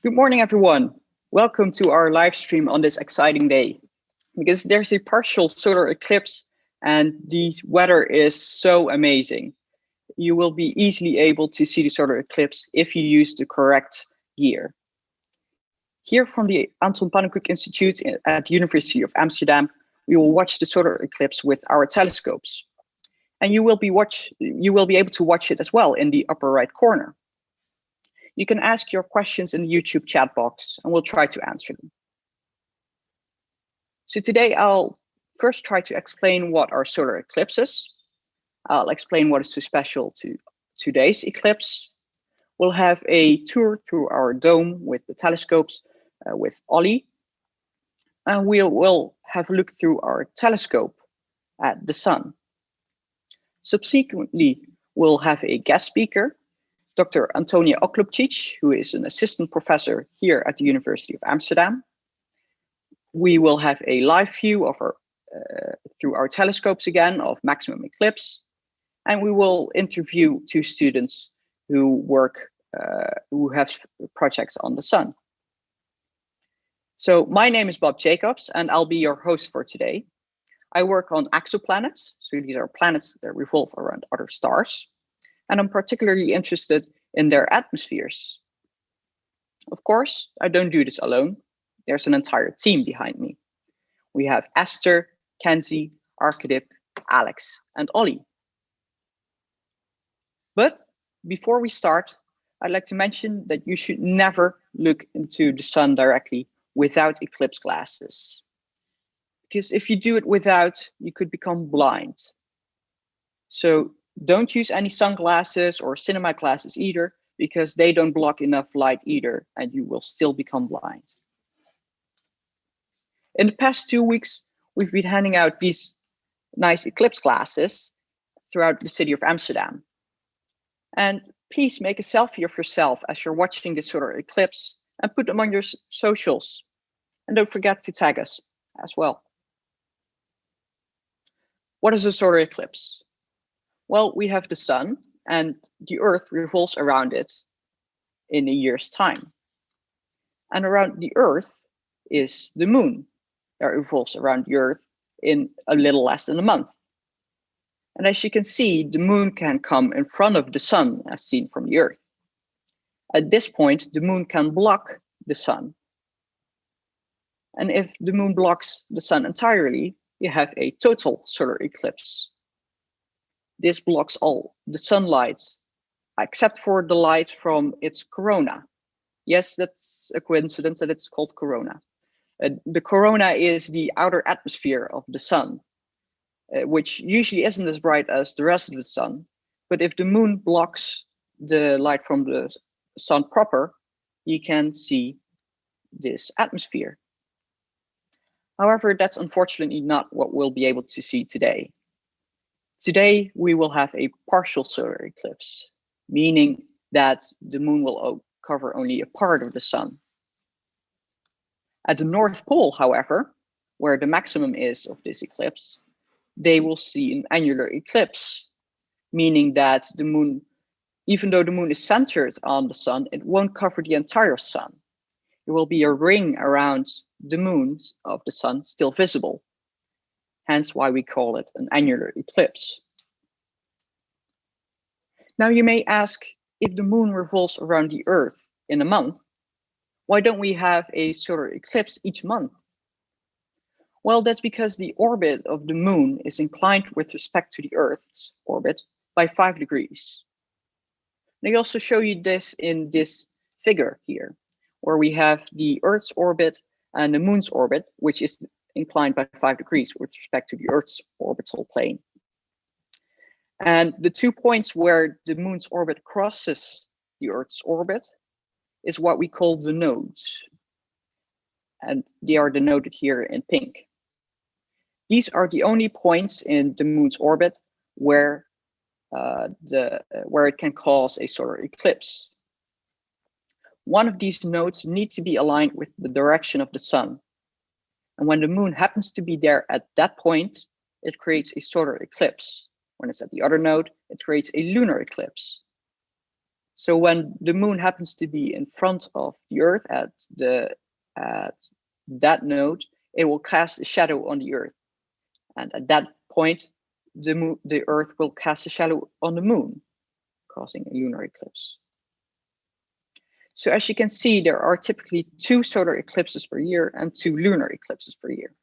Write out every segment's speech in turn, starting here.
Good morning, everyone. Welcome to our live stream on this exciting day. Because there's a partial solar eclipse and the weather is so amazing. You will be easily able to see the solar eclipse if you use the correct gear. Here from the Anton Pannenkoek Institute at the University of Amsterdam, we will watch the solar eclipse with our telescopes. And you will be able to watch it as well in the upper right corner. You can ask your questions in the YouTube chat box and we'll try to answer them. So today I'll first try to explain what are solar eclipses. I'll explain what is so special to today's eclipse. We'll have a tour through our dome with the telescopes with Ollie. And we'll have a look through our telescope at the sun. Subsequently, we'll have a guest speaker, Dr. Antonia Oklopcic, who is an assistant professor here at the University of Amsterdam. We will have a live view of our, through our telescopes again of maximum eclipse. And we will interview two students who who have projects on the sun. So my name is Bob Jacobs and I'll be your host for today. I work on exoplanets. So these are planets that revolve around other stars. And I'm particularly interested in their atmospheres. Of course, I don't do this alone. There's an entire team behind me. We have Esther, Kenzie, Arkadip, Alex, and Ollie. But before we start, I'd like to mention that you should never look into the sun directly without eclipse glasses. Because if you do it without, you could become blind. So don't use any sunglasses or cinema glasses either, because they don't block enough light either, and you will still become blind. In the past 2 weeks, we've been handing out these nice eclipse glasses throughout the city of Amsterdam. And please make a selfie of yourself as you're watching the solar eclipse and put them on your socials. And don't forget to tag us as well. What is a solar eclipse? Well, we have the sun and the Earth revolves around it in a year's time. And around the Earth is the moon that revolves around the Earth in a little less than a month. And as you can see, the moon can come in front of the sun as seen from the Earth. At this point, the moon can block the sun. And if the moon blocks the sun entirely, you have a total solar eclipse. This blocks all the sunlight, except for the light from its corona. Yes, that's a coincidence that it's called corona. The corona is the outer atmosphere of the sun, which usually isn't as bright as the rest of the sun. But if the moon blocks the light from the sun proper, you can see this atmosphere. However, that's unfortunately not what we'll be able to see today. Today, we will have a partial solar eclipse, meaning that the moon will cover only a part of the sun. At the North Pole, however, where the maximum is of this eclipse, they will see an annular eclipse, meaning that the moon, even though the moon is centered on the sun, it won't cover the entire sun. There will be a ring around the moons of the sun still visible. Hence why we call it an annular eclipse. Now you may ask, if the moon revolves around the Earth in a month, why don't we have a solar eclipse each month? Well, that's because the orbit of the moon is inclined with respect to the Earth's orbit by 5 degrees. They also show you this in this figure here, where we have the Earth's orbit and the moon's orbit, which is inclined by 5 degrees with respect to the Earth's orbital plane. And the 2 points where the moon's orbit crosses the Earth's orbit is what we call the nodes. And they are denoted here in pink. These are the only points in the moon's orbit where it can cause a solar eclipse. One of these nodes needs to be aligned with the direction of the sun. And when the moon happens to be there at that point, it creates a solar eclipse. When it's at the other node, it creates a lunar eclipse. So when the moon happens to be in front of the Earth at that node, it will cast a shadow on the Earth. And at that point, the Earth will cast a shadow on the moon, causing a lunar eclipse. So as you can see, there are typically 2 solar eclipses per year and 2 lunar eclipses per year.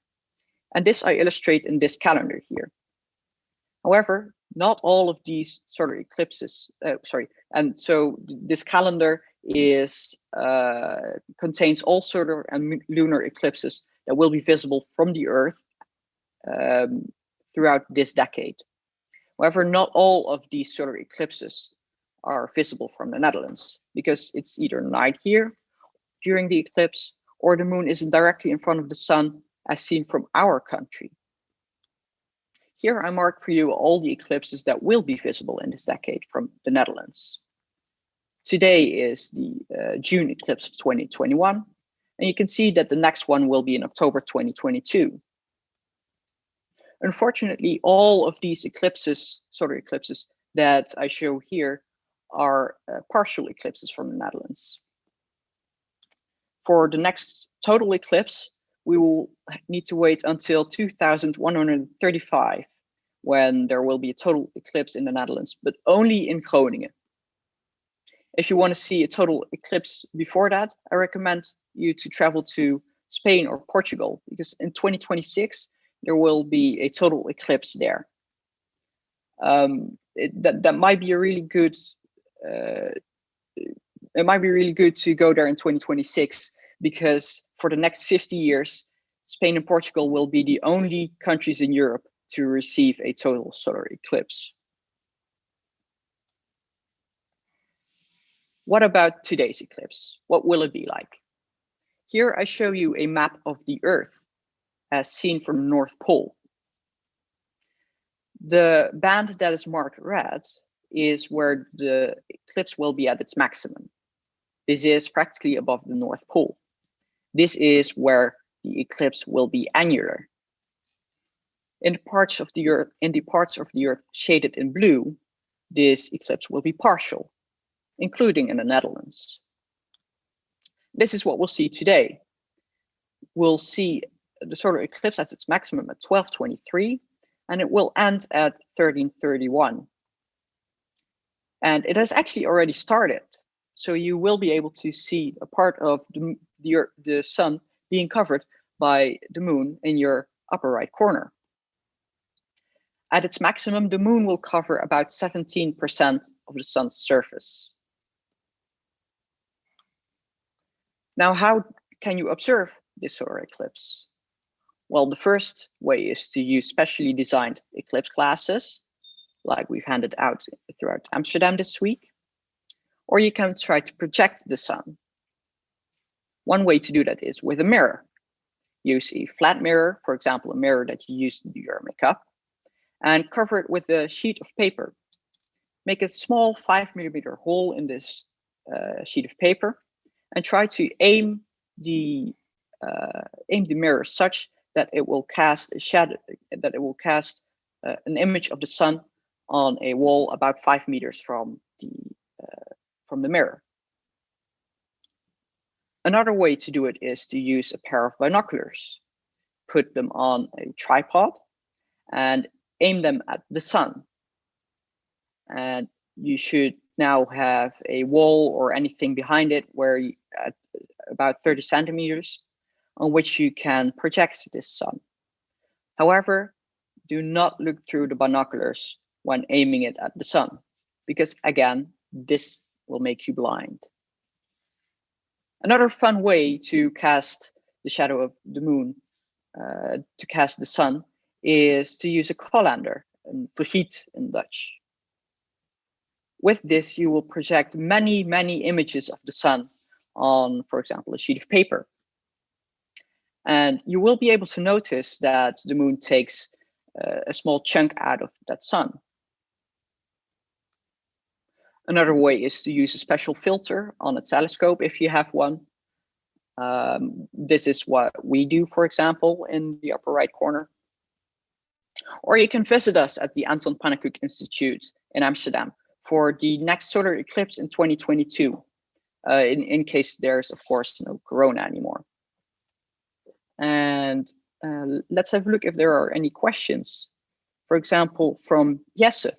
And this I illustrate in this calendar here. However, not all of these solar eclipses, and so this calendar contains all solar and lunar eclipses that will be visible from the Earth throughout this decade. However, not all of these solar eclipses are visible from the Netherlands, because it's either night here during the eclipse, or the moon isn't directly in front of the sun as seen from our country. Here I mark for you all the eclipses that will be visible in this decade from the Netherlands. Today is the June eclipse of 2021, and you can see that the next one will be in October 2022. Unfortunately, all of these eclipses, solar eclipses that I show here, are partial eclipses from the Netherlands. For the next total eclipse, we will need to wait until 2135, when there will be a total eclipse in the Netherlands, but only in Groningen. If you want to see a total eclipse before that, I recommend you to travel to Spain or Portugal, because in 2026, there will be a total eclipse there. That might be a really good, it might be really good to go there in 2026, because for the next 50 years, Spain and Portugal will be the only countries in Europe to receive a total solar eclipse. What about today's eclipse? What will it be like? Here I show you a map of the Earth as seen from the North Pole. The band that is marked red is where the eclipse will be at its maximum. This is practically above the North Pole. This is where the eclipse will be annular. In the parts of the Earth shaded in blue, this eclipse will be partial, including in the Netherlands. This is what we'll see today. We'll see the solar eclipse at its maximum at 12:23, and it will end at 13:31. And it has actually already started. So you will be able to see a part of the sun being covered by the moon in your upper right corner. At its maximum, the moon will cover about 17% of the sun's surface. Now, how can you observe this solar eclipse? Well, the first way is to use specially designed eclipse glasses, like we've handed out throughout Amsterdam this week. Or you can try to project the sun. One way to do that is with a mirror. Use a flat mirror, for example, a mirror that you use to do your makeup, and cover it with a sheet of paper. Make a small 5mm hole in this sheet of paper, and try to aim the mirror such that it will cast a shadow, that it will cast an image of the sun on a wall about 5 meters from the mirror. Another way to do it is to use a pair of binoculars. Put them on a tripod and aim them at the sun. And you should now have a wall or anything behind it where you, at about 30 centimeters on which you can project this sun. However, do not look through the binoculars when aiming it at the sun, because again, this will make you blind. Another fun way to cast the shadow of the moon, to cast the sun, is to use a colander, vergiet in Dutch. With this, you will project many, many images of the sun on, for example, a sheet of paper. And you will be able to notice that the moon takes a small chunk out of that sun. Another way is to use a special filter on a telescope if you have one. This is what we do, for example, in the upper right corner. Or you can visit us at the Anton Pannekoek Institute in Amsterdam for the next solar eclipse in 2022, in case there's, of course, no corona anymore. And let's have a look if there are any questions. For example, from Jesse.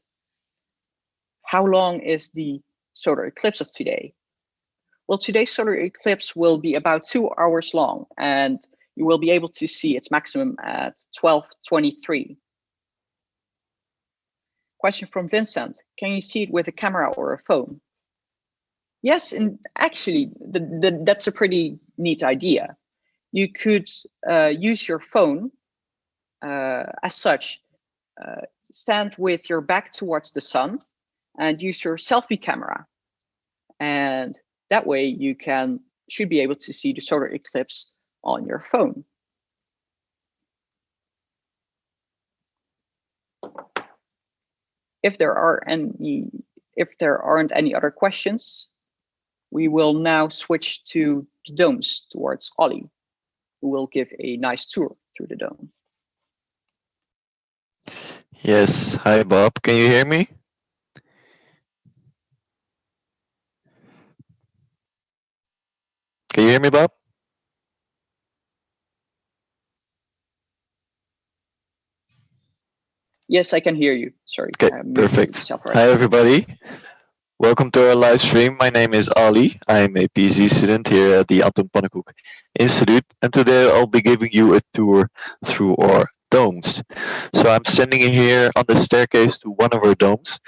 How long is the solar eclipse of today? Well, today's solar eclipse will be about 2 hours long, and you will be able to see its maximum at 12:23. Question from Vincent. Can you see it with a camera or a phone? Yes, and actually, that's a pretty neat idea. You could use your phone as such, stand with your back towards the sun and use your selfie camera. And that way you should be able to see the solar eclipse on your phone. If there aren't any other questions, we will now switch to the domes towards Ollie, who will give a nice tour through the dome. Yes, hi Bob, can you hear me? Can you hear me, Bob? Yes, I can hear you. Sorry. Okay, perfect. Hi everybody. Welcome to our live stream. My name is Ali. I'm a PhD student here at the Anton Pannekoek Institute, and today I'll be giving you a tour through our domes. So I'm standing here on the staircase to one of our domes,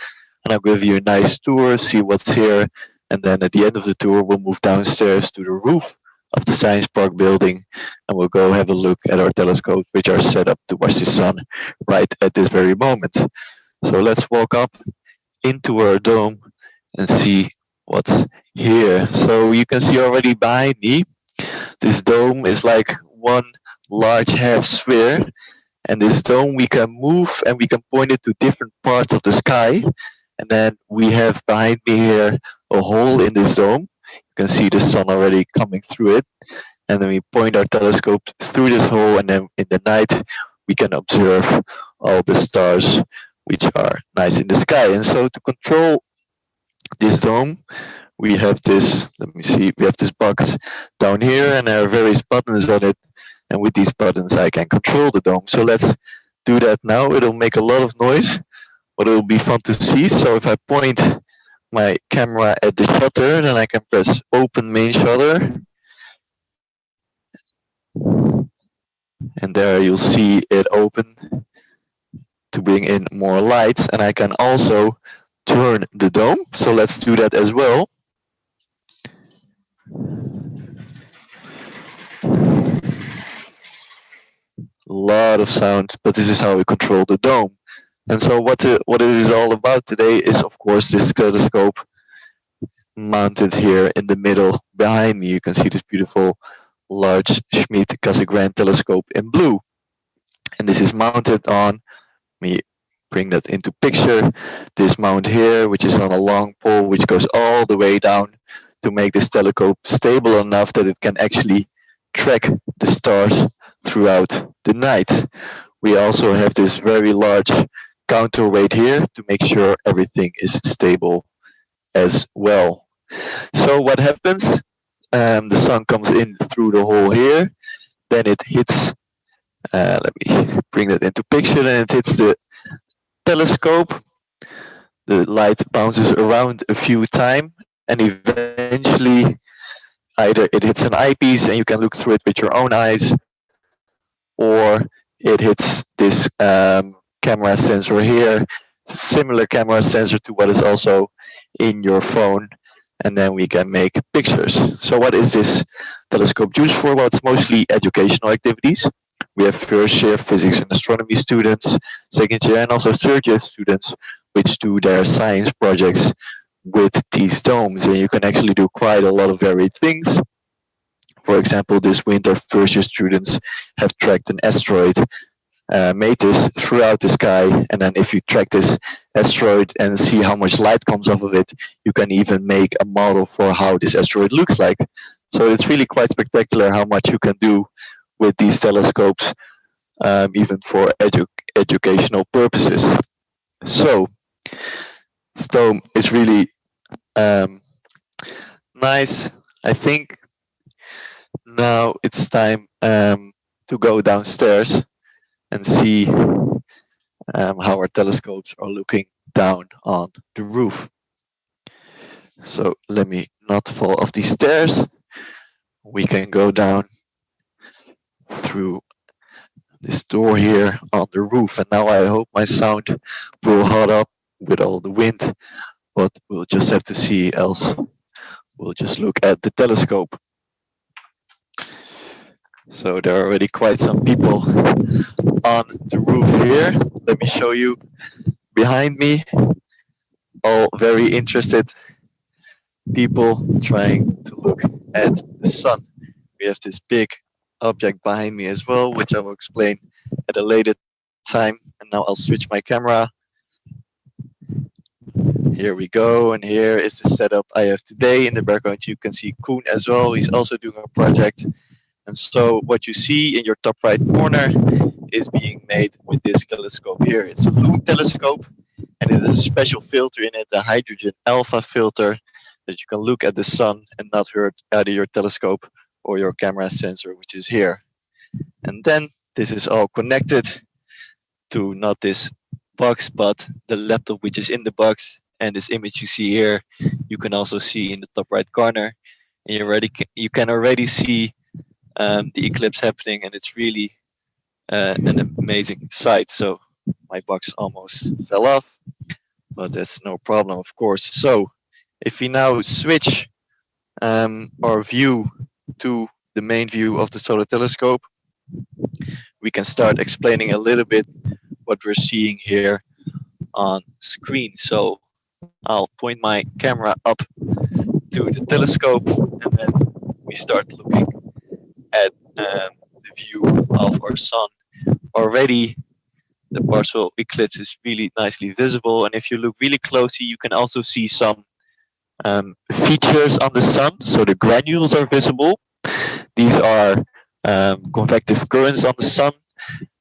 and I'll give you a nice tour, see what's here, and then at the end of the tour we'll move downstairs to the roof of the Science Park building, and we'll go have a look at our telescopes, which are set up to watch the sun right at this very moment. So let's walk up into our dome and see what's here. So you can see already behind me, this dome is like one large half sphere, and this dome we can move and we can point it to different parts of the sky. And then we have behind me here a hole in this dome. You can see the sun already coming through it. And then we point our telescope through this hole, and then in the night we can observe all the stars which are nice in the sky. And so to control this dome, we have this, we have this box down here, and there are various buttons on it. And with these buttons I can control the dome. So let's do that now. It'll make a lot of noise, but it'll be fun to see. So if I point my camera at the shutter, then I can press open main shutter. And there you'll see it open to bring in more light. And I can also turn the dome. So let's do that as well. A lot of sound, but this is how we control the dome. And so what it is all about today is, of course, this telescope mounted here in the middle. Behind me, you can see this beautiful large Schmidt-Cassegrain telescope in blue. And this is mounted on, let me bring that into picture, this mount here, which is on a long pole, which goes all the way down to make this telescope stable enough that it can actually track the stars throughout the night. We also have this very large counterweight here to make sure everything is stable as well. So what happens? The sun comes in through the hole here, then it hits, let me bring that into picture, then it hits the telescope, the light bounces around a few times, and eventually either it hits an eyepiece and you can look through it with your own eyes, or it hits this camera sensor here, similar camera sensor to what is also in your phone, and then we can make pictures. So what is this telescope used for? Well, it's mostly educational activities. We have first year physics and astronomy students, second year and also third year students, which do their science projects with these domes. And you can actually do quite a lot of varied things. For example, this winter, first year students have tracked an asteroid, made this throughout the sky, and then if you track this asteroid and see how much light comes off of it, you can even make a model for how this asteroid looks like. So it's really quite spectacular how much you can do with these telescopes, even for educational purposes. So dome is really nice. I think now it's time to go downstairs and see how our telescopes are looking down on the roof. So let me not fall off these stairs. We can go down through this door here on the roof. And now I hope my sound will hold up with all the wind, but we'll just have to see, else we'll just look at the telescope. So there are already quite some people on the roof here. Let me show you behind me, all very interested people trying to look at the sun. We have this big object behind me as well, which I will explain at a later time. And now I'll switch my camera. Here we go, and here is the setup I have today. In the background you can see Koen as well. He's also doing a project. And so what you see in your top right corner is being made with this telescope here. It's a blue telescope, and it has a special filter in it, the hydrogen alpha filter, that you can look at the sun and not hurt either your telescope or your camera sensor, which is here. And then this is all connected to not this box, but the laptop which is in the box. And this image you see here, you can also see in the top right corner. And you can already see the eclipse happening, and it's really an amazing sight. So my box almost fell off, but that's no problem, of course. So if we now switch our view to the main view of the solar telescope, we can start explaining a little bit what we're seeing here on screen. So I'll point my camera up to the telescope, and then we start looking at the view of our sun. Already the partial eclipse is really nicely visible, and if you look really closely you can also see some features on the sun. So the granules are visible. These are convective currents on the sun,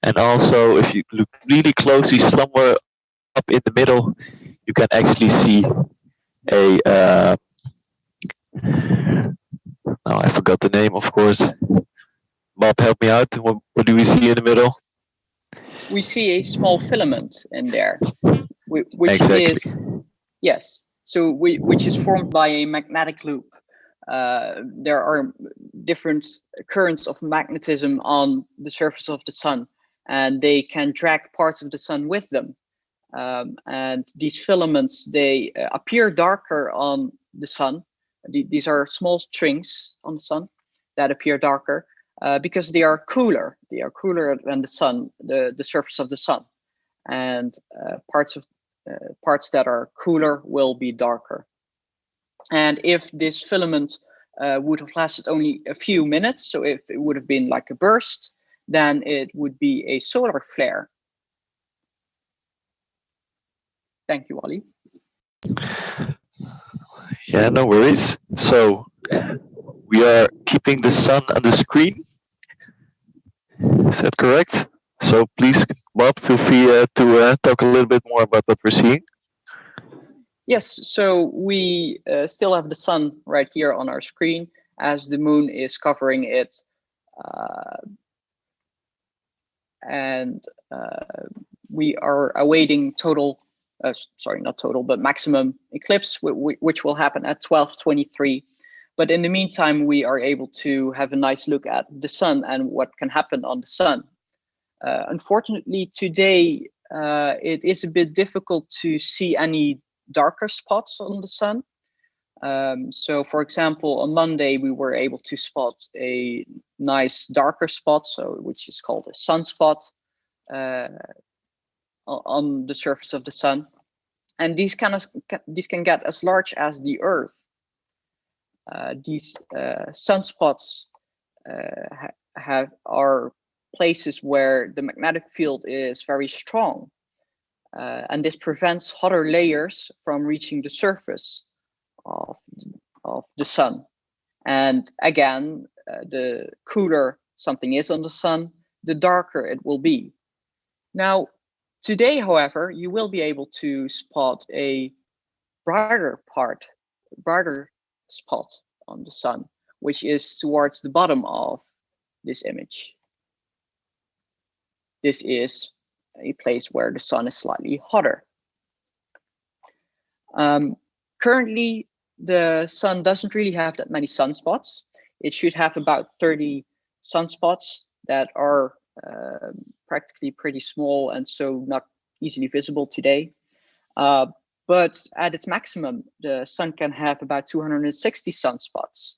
and also if you look really closely, somewhere up in the middle you can actually see a now I forgot the name, of course. Bob, help me out. What do we see in the middle? We see a small filament in there, which exactly. is, yes, so which is formed by a magnetic loop. There are different currents of magnetism on the surface of the sun, and they can drag parts of the sun with them. And these filaments, they appear darker on the sun. These are small strings on the sun that appear darker because they are cooler. They are cooler than the sun, the surface of the sun, and parts that are cooler will be darker. And if this filament would have lasted only a few minutes, so if it would have been like a burst, then it would be a solar flare. Thank you, Wally. Yeah, no worries. So we are keeping the sun on the screen. Is that correct? So please, Bob, feel free to talk a little bit more about what we're seeing. Yes, so we still have the sun right here on our screen as the moon is covering it. And we are awaiting maximum eclipse, which will happen at 12:23. But in the meantime, we are able to have a nice look at the sun and what can happen on the sun. Unfortunately, today it is a bit difficult to see any darker spots on the sun. So for example, on Monday, we were able to spot a nice darker spot, which is called a sunspot on the surface of the sun. And these can get as large as the Earth. These sunspots are places where the magnetic field is very strong. And this prevents hotter layers from reaching the surface of the sun. And again, the cooler something is on the sun, the darker it will be. Now, today, however, you will be able to spot a brighter spot on the sun, which is towards the bottom of this image. This is a place where the sun is slightly hotter. Currently, the sun doesn't really have that many sunspots. It should have about 30 sunspots that are practically pretty small and so not easily visible today. But at its maximum, the sun can have about 260 sunspots.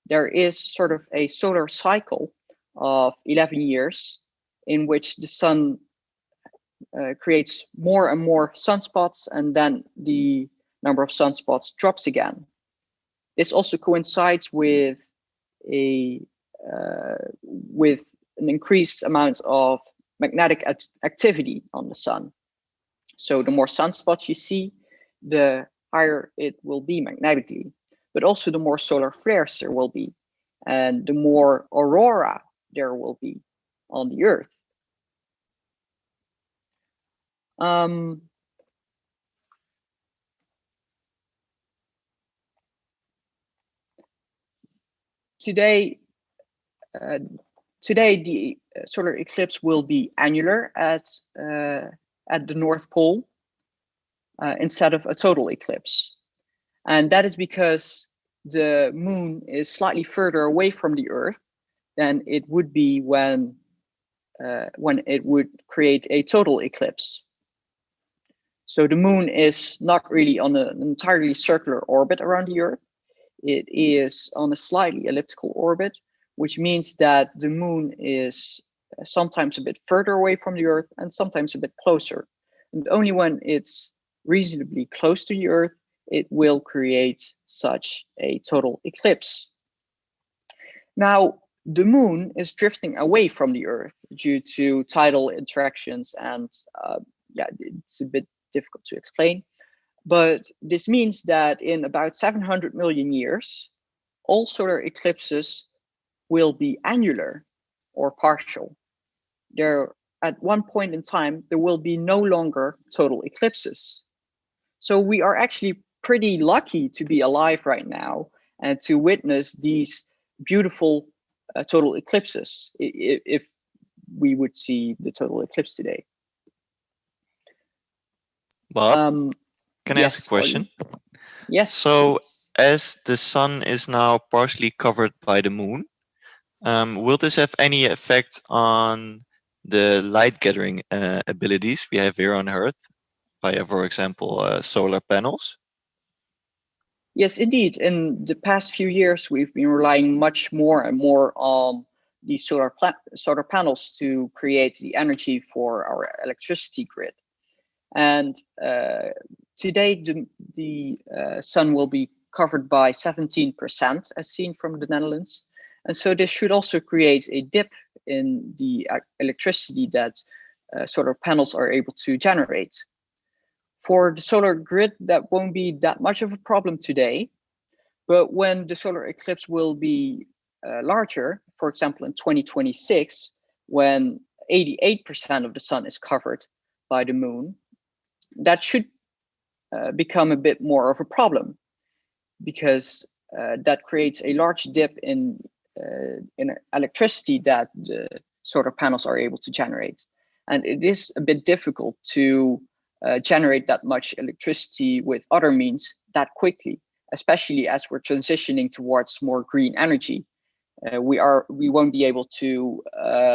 There is sort of a solar cycle of 11 years in which the sun creates more and more sunspots, and then the number of sunspots drops again. This also coincides with an increased amount of magnetic activity on the sun. So the more sunspots you see, the higher it will be magnetically, but also the more solar flares there will be, and the more aurora there will be on the Earth. Today the solar eclipse will be annular at the North Pole instead of a total eclipse. And that is because the moon is slightly further away from the Earth than it would be when it would create a total eclipse. So the moon is not really on an entirely circular orbit around the Earth. It is on a slightly elliptical orbit, which means that the moon is sometimes a bit further away from the Earth and sometimes a bit closer. And only when it's reasonably close to the Earth, it will create such a total eclipse. Now, the moon is drifting away from the Earth due to tidal interactions, and yeah, it's a bit difficult to explain. But this means that in about 700 million years, all solar eclipses will be annular or partial. At one point in time, there will be no longer total eclipses. So we are actually pretty lucky to be alive right now and to witness these beautiful total eclipses if we would see the total eclipse today. Bob, can I yes, ask a question? Yes. So, please. as the sun is now partially covered by the moon, will this have any effect on the light gathering abilities we have here on Earth via, for example, solar panels? Yes, indeed. In the past few years, we've been relying much more and more on the solar panels to create the energy for our electricity grid. And today, the sun will be covered by 17%, as seen from the Netherlands. And so this should also create a dip in the electricity that solar panels are able to generate. For the solar grid, that won't be that much of a problem today. But when the solar eclipse will be larger, for example, in 2026, when 88% of the sun is covered by the moon, that should become a bit more of a problem, because that creates a large dip in electricity that the solar panels are able to generate. And it is a bit difficult to generate that much electricity with other means that quickly, especially as we're transitioning towards more green energy. We won't be able to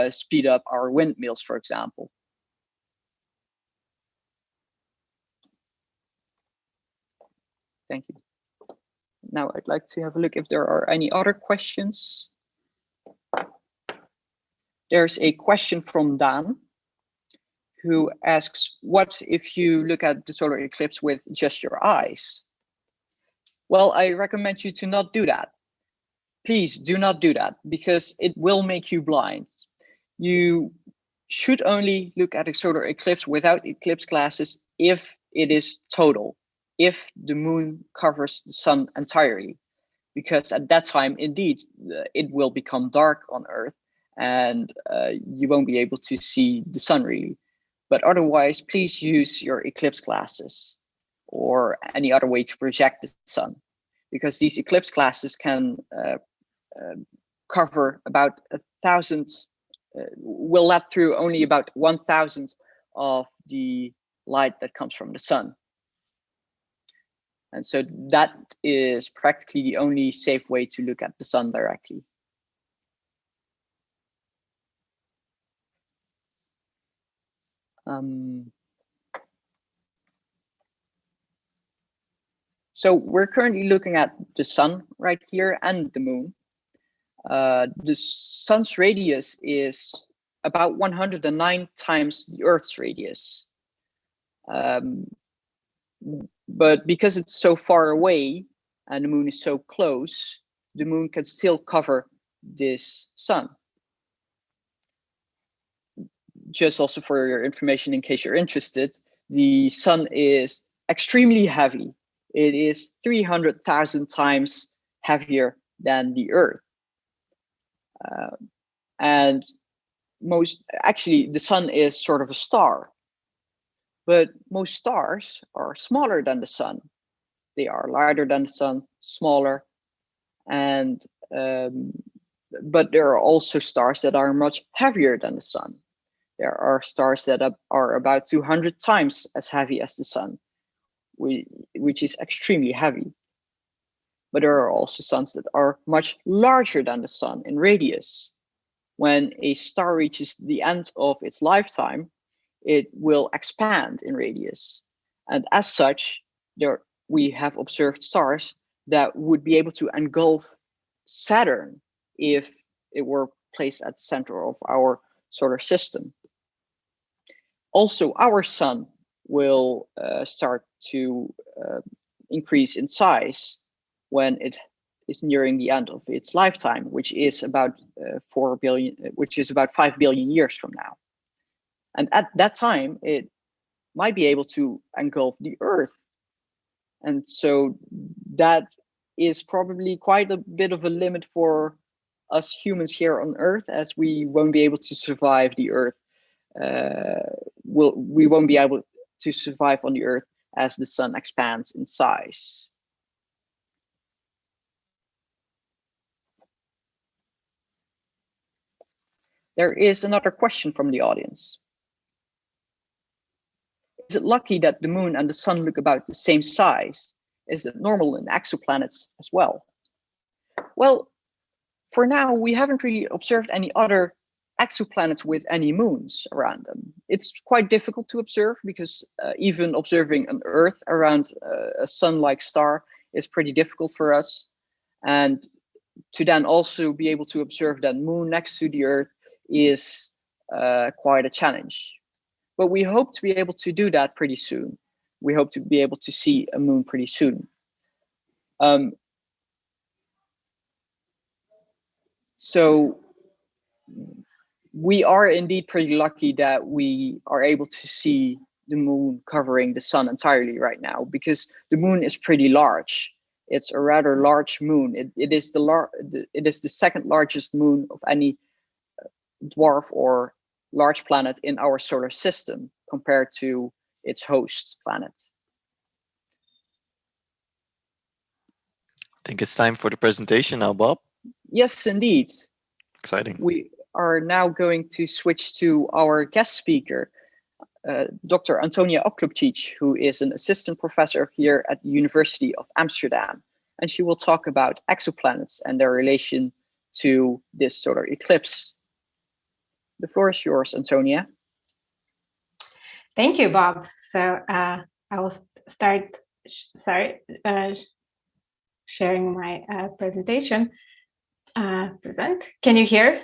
speed up our windmills, for example. Thank you. Now I'd like to have a look if there are any other questions. There's a question from Dan, who asks, what if you look at the solar eclipse with just your eyes? Well, I recommend you to not do that. Please do not do that, because it will make you blind. You should only look at a solar eclipse without eclipse glasses if it is total, if the moon covers the sun entirely, because at that time, indeed, it will become dark on Earth and you won't be able to see the sun really. But otherwise, please use your eclipse glasses. or any other way to project the sun, because these eclipse classes can cover about 1,000, will let through only about 1,000 of the light that comes from the sun. And so that is practically the only safe way to look at the sun directly. So we're currently looking at the sun right here and the moon. The sun's radius is about 109 times the Earth's radius. But because it's so far away and the moon is so close, the moon can still cover this sun. Just also for your information, in case you're interested, the sun is extremely heavy. It is 300,000 times heavier than the Earth. And actually, the sun is sort of a star. But most stars are smaller than the sun. They are larger than the sun, smaller, and but there are also stars that are much heavier than the sun. There are stars that are about 200 times as heavy as the sun, which is extremely heavy. But there are also suns that are much larger than the sun in radius. When a star reaches the end of its lifetime, it will expand in radius. And as such, we have observed stars that would be able to engulf Saturn if it were placed at the center of our solar system. Also, our sun will start to increase in size when it is nearing the end of its lifetime, which is about 4 billion, which is about 5 billion years from now. And at that time, it might be able to engulf the Earth. And so that is probably quite a bit of a limit for us humans here on Earth, as we won't be able to survive the Earth. We won't be able to survive on the Earth as the sun expands in size. There is another question from the audience. Is it lucky that the moon and the sun look about the same size? Is it normal in exoplanets as well? Well, for now, we haven't really observed any other exoplanets with any moons around them. It's quite difficult to observe because even observing an Earth around a sun-like star is pretty difficult for us. And to then also be able to observe that moon next to the Earth is quite a challenge. But we hope to be able to do that pretty soon. We hope to be able to see a moon pretty soon. So we are indeed pretty lucky that we are able to see the moon covering the sun entirely right now, because the moon is pretty large. It's a rather large moon. It is the second largest moon of any dwarf or large planet in our solar system compared to its host planet. I think it's time for the presentation now, Bob. Yes, indeed. Exciting. We are now going to switch to our guest speaker, Dr. Antonia Oklopcic, who is an assistant professor here at the University of Amsterdam. And she will talk about exoplanets and their relation to this solar eclipse. The floor is yours, Antonia. Thank you, Bob. So I will start, sharing my presentation. Present. Can you hear?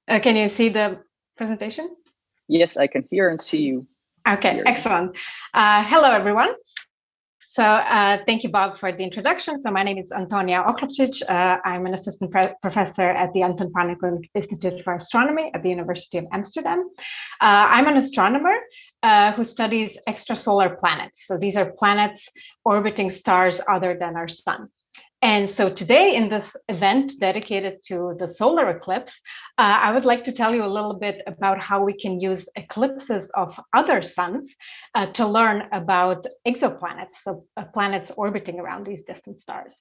Can you see the presentation? Yes, I can hear and see you. Okay, excellent. Hello, everyone. So thank you, Bob, for the introduction. So my name is Antonia Oklopcic. I'm an assistant professor at the Anton Pannekow Institute for Astronomy at the University of Amsterdam. I'm an astronomer who studies extrasolar planets. So these are planets orbiting stars other than our sun. And so today in this event dedicated to the solar eclipse, I would like to tell you a little bit about how we can use eclipses of other suns to learn about exoplanets, so planets orbiting around these distant stars.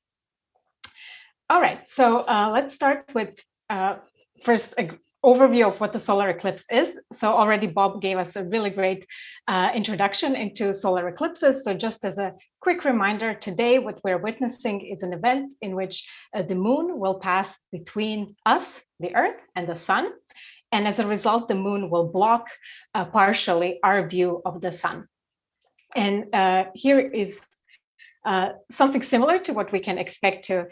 All right, so let's start with first an overview of what the solar eclipse is. So already Bob gave us a really great introduction into solar eclipses. So just as a quick reminder, today what we're witnessing is an event in which the moon will pass between us, the Earth, and the sun. And as a result, the moon will block partially our view of the sun. And here is something similar to what we can expect to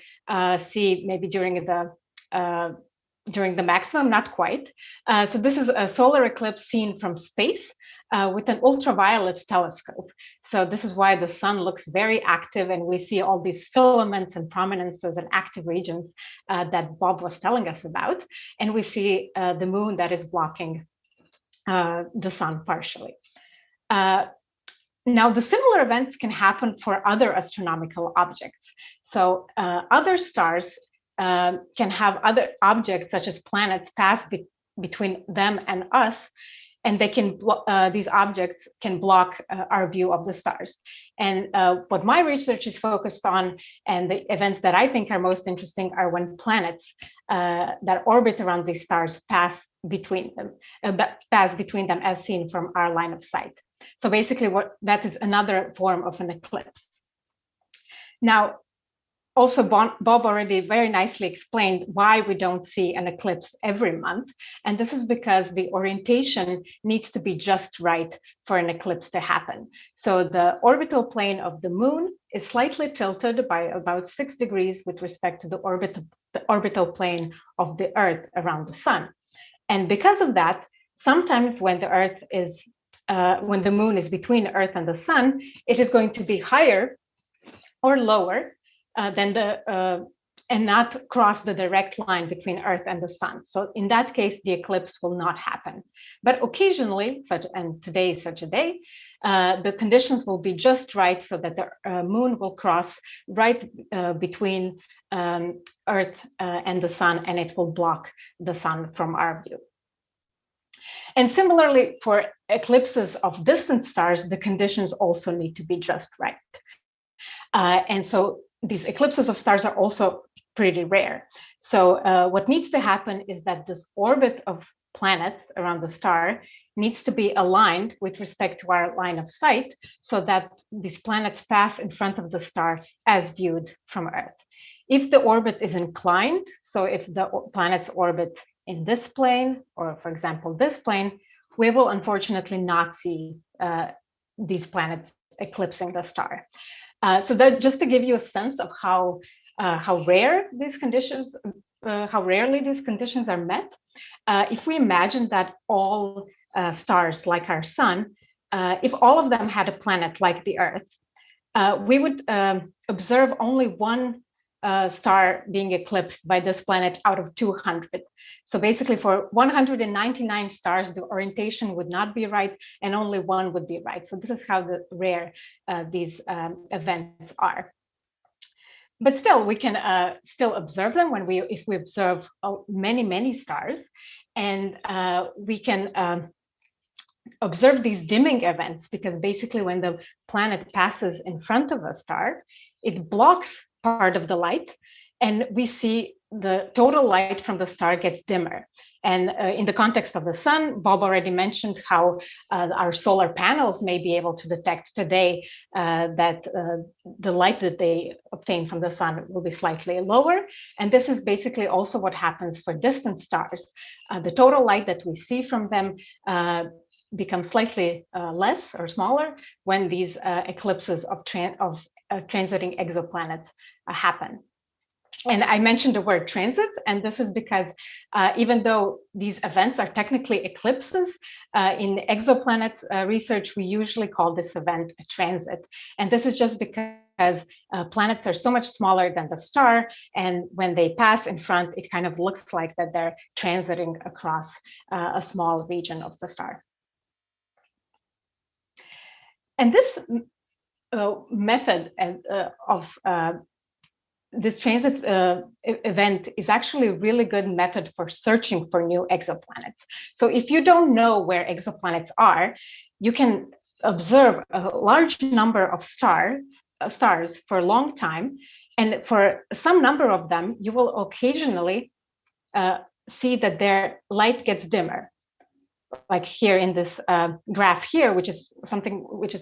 see maybe during the maximum, not quite. So this is a solar eclipse seen from space with an ultraviolet telescope. So this is why the sun looks very active, and we see all these filaments and prominences and active regions that Bob was telling us about. And we see the moon that is blocking the sun partially. Now, the similar events can happen for other astronomical objects. So other stars can have other objects such as planets pass between them and us, and they can these objects can block our view of the stars. And what my research is focused on, and the events that I think are most interesting, are when planets that orbit around these stars pass between them as seen from our line of sight. So basically, that is another form of an eclipse. Now, also, Bob already very nicely explained why we don't see an eclipse every month. And this is because the orientation needs to be just right for an eclipse to happen. So the orbital plane of the moon is slightly tilted by about 6 degrees with respect to the orbital plane of the Earth around the sun. And because of that, sometimes when when the moon is between Earth and the sun, it is going to be higher or lower and not cross the direct line between Earth and the sun. So in that case, the eclipse will not happen. But occasionally, and today is such a day, the conditions will be just right so that the moon will cross right between Earth and the sun, and it will block the sun from our view. And similarly, for eclipses of distant stars, the conditions also need to be just right. And so these eclipses of stars are also pretty rare. So what needs to happen is that this orbit of planets around the star needs to be aligned with respect to our line of sight so that these planets pass in front of the star as viewed from Earth. If the orbit is inclined, so if the planets orbit in this plane, or for example, this plane, we will unfortunately not see these planets eclipsing the star. So that just to give you a sense of how rare these conditions, how rarely these conditions are met. If we imagine that all stars like our sun, if all of them had a planet like the Earth, we would observe only one star being eclipsed by this planet out of 200. So basically for 199 stars, the orientation would not be right and only one would be right. So this is how rare these events are. But still, we can still observe them if we observe many stars, and we can observe these dimming events, because basically when the planet passes in front of a star, it blocks part of the light, and we see the total light from the star gets dimmer. And in the context of the sun, Bob already mentioned how our solar panels may be able to detect today that the light that they obtain from the sun will be slightly lower. And this is basically also what happens for distant stars. The total light that we see from them becomes slightly less or smaller when these eclipses of transiting exoplanets happen. And I mentioned the word transit, and this is because even though these events are technically eclipses, in exoplanets research, we usually call this event a transit. And this is just because planets are so much smaller than the star, and when they pass in front, it kind of looks like that they're transiting across a small region of the star. And this method of this transit event is actually a really good method for searching for new exoplanets. So if you don't know where exoplanets are, you can observe a large number of stars for a long time. And for some number of them, you will occasionally see that their light gets dimmer. Like here in this graph here, which is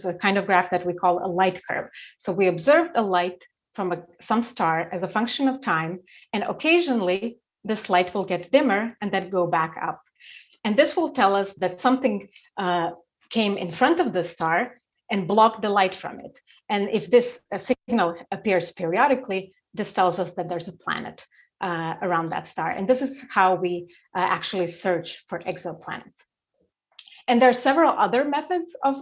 a kind of graph that we call a light curve. So we observed a light from some star as a function of time, and occasionally this light will get dimmer and then go back up. And this will tell us that something came in front of the star and blocked the light from it. And if this signal appears periodically, this tells us that there's a planet around that star. And this is how we actually search for exoplanets. And there are several other methods of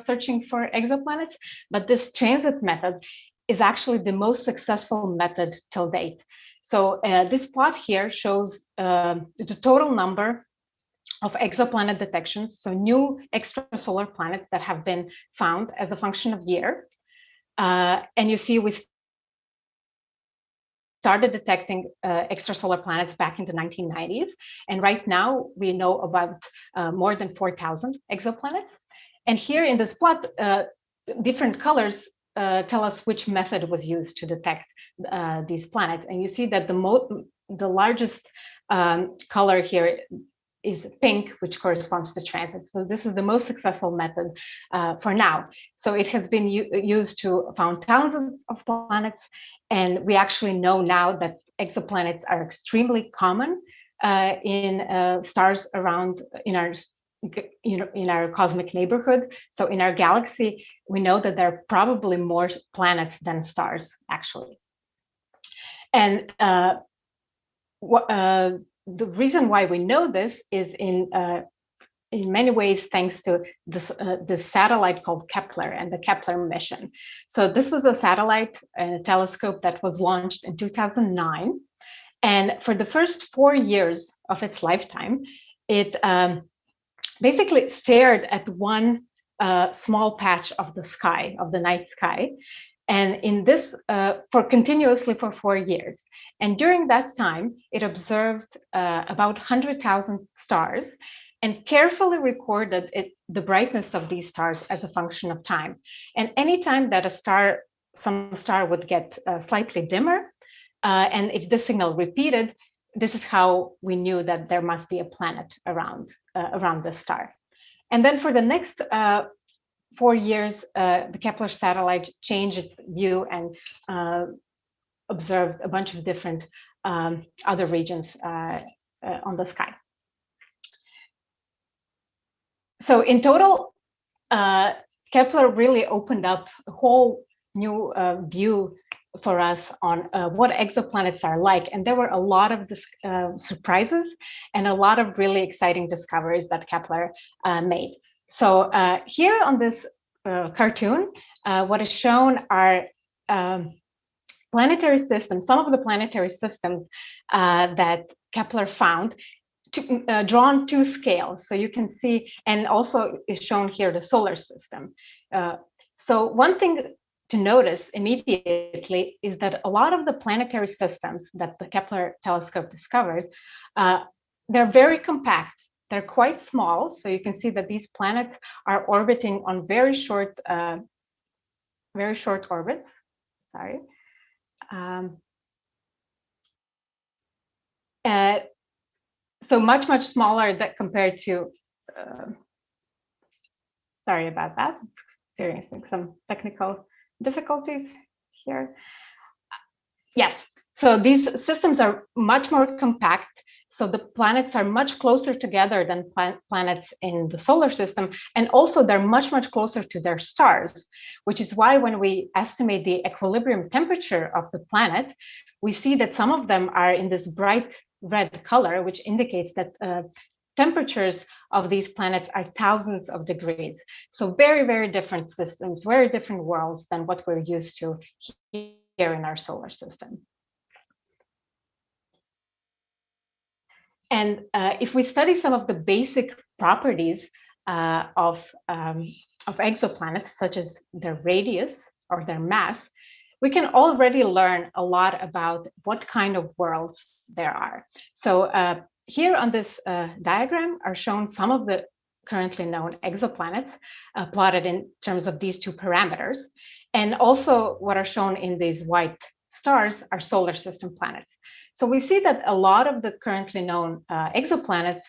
searching for exoplanets, but this transit method is actually the most successful method till date. So this plot here shows the total number of exoplanet detections, so new extrasolar planets that have been found as a function of year. And you see we started detecting extrasolar planets back in the 1990s. And right now we know about more than 4,000 exoplanets. And here in this plot, different colors tell us which method was used to detect these planets. And you see that the largest color here is pink, which corresponds to transit. So this is the most successful method for now. So it has been used to found thousands of planets. And we actually know now that exoplanets are extremely common in stars around in our cosmic neighborhood. So in our galaxy, we know that there are probably more planets than stars, actually. And the reason why we know this is in many ways thanks to this satellite called Kepler and the Kepler mission. So this was a satellite telescope that was launched in 2009. And for the first 4 years of its lifetime, it basically stared at one small patch of the sky, of the night sky. And in this, continuously for 4 years. And during that time, it observed about 100,000 stars and carefully recorded the brightness of these stars as a function of time. And anytime that some star would get slightly dimmer, and if this signal repeated, this is how we knew that there must be a planet around the star. And then for the next 4 years, the Kepler satellite changed its view and observed a bunch of different other regions on the sky. So in total, Kepler really opened up a whole new view for us on what exoplanets are like. And there were a lot of surprises and a lot of really exciting discoveries that Kepler made. So here on this cartoon, what is shown are planetary systems, some of the planetary systems that Kepler found, drawn to scale. So you can see, and also is shown here the solar system. So one thing to notice immediately is that a lot of the planetary systems that the Kepler telescope discovered, they're very compact. They're quite small. So you can see that these planets are orbiting on very short orbits. Sorry. So much smaller that compared to, sorry about that, experiencing some technical difficulties here. Yes, so these systems are much more compact. So the planets are much closer together than planets in the solar system. And also they're much closer to their stars, which is why when we estimate the equilibrium temperature of the planet, we see that some of them are in this bright red color, which indicates that temperatures of these planets are thousands of degrees. So very different systems, very different worlds than what we're used to here in our solar system. And if we study some of the basic properties of exoplanets, such as their radius or their mass, we can already learn a lot about what kind of worlds there are. So here on this diagram are shown some of the currently known exoplanets plotted in terms of these two parameters. And also what are shown in these white stars are solar system planets. So we see that a lot of the currently known exoplanets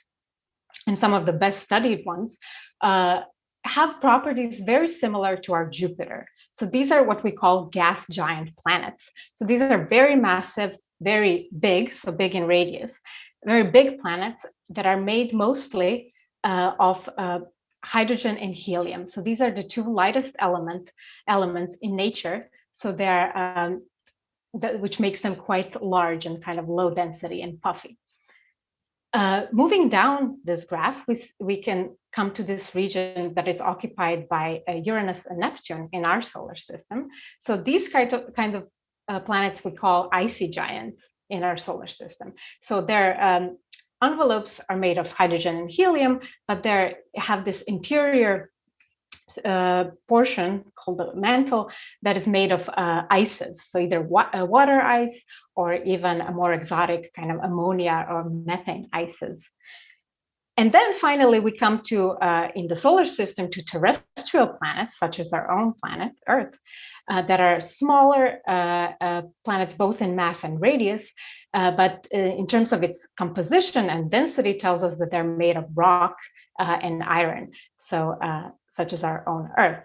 and some of the best studied ones have properties very similar to our Jupiter. So these are what we call gas giant planets. So these are very massive, very big, so big in radius, very big planets that are made mostly of hydrogen and helium. So these are the two lightest elements in nature. So they're which makes them quite large and kind of low density and puffy. Moving down this graph, we can come to this region that is occupied by Uranus and Neptune in our solar system. So these kind of planets we call icy giants in our solar system. So their envelopes are made of hydrogen and helium, but they have this interior portion called the mantle that is made of ices, so either water ice or even a more exotic kind of ammonia or methane ices. And then finally we come to in the solar system to terrestrial planets such as our own planet Earth that are smaller planets both in mass and radius, but in terms of its composition and density tells us that they're made of rock and iron. So such as our own Earth.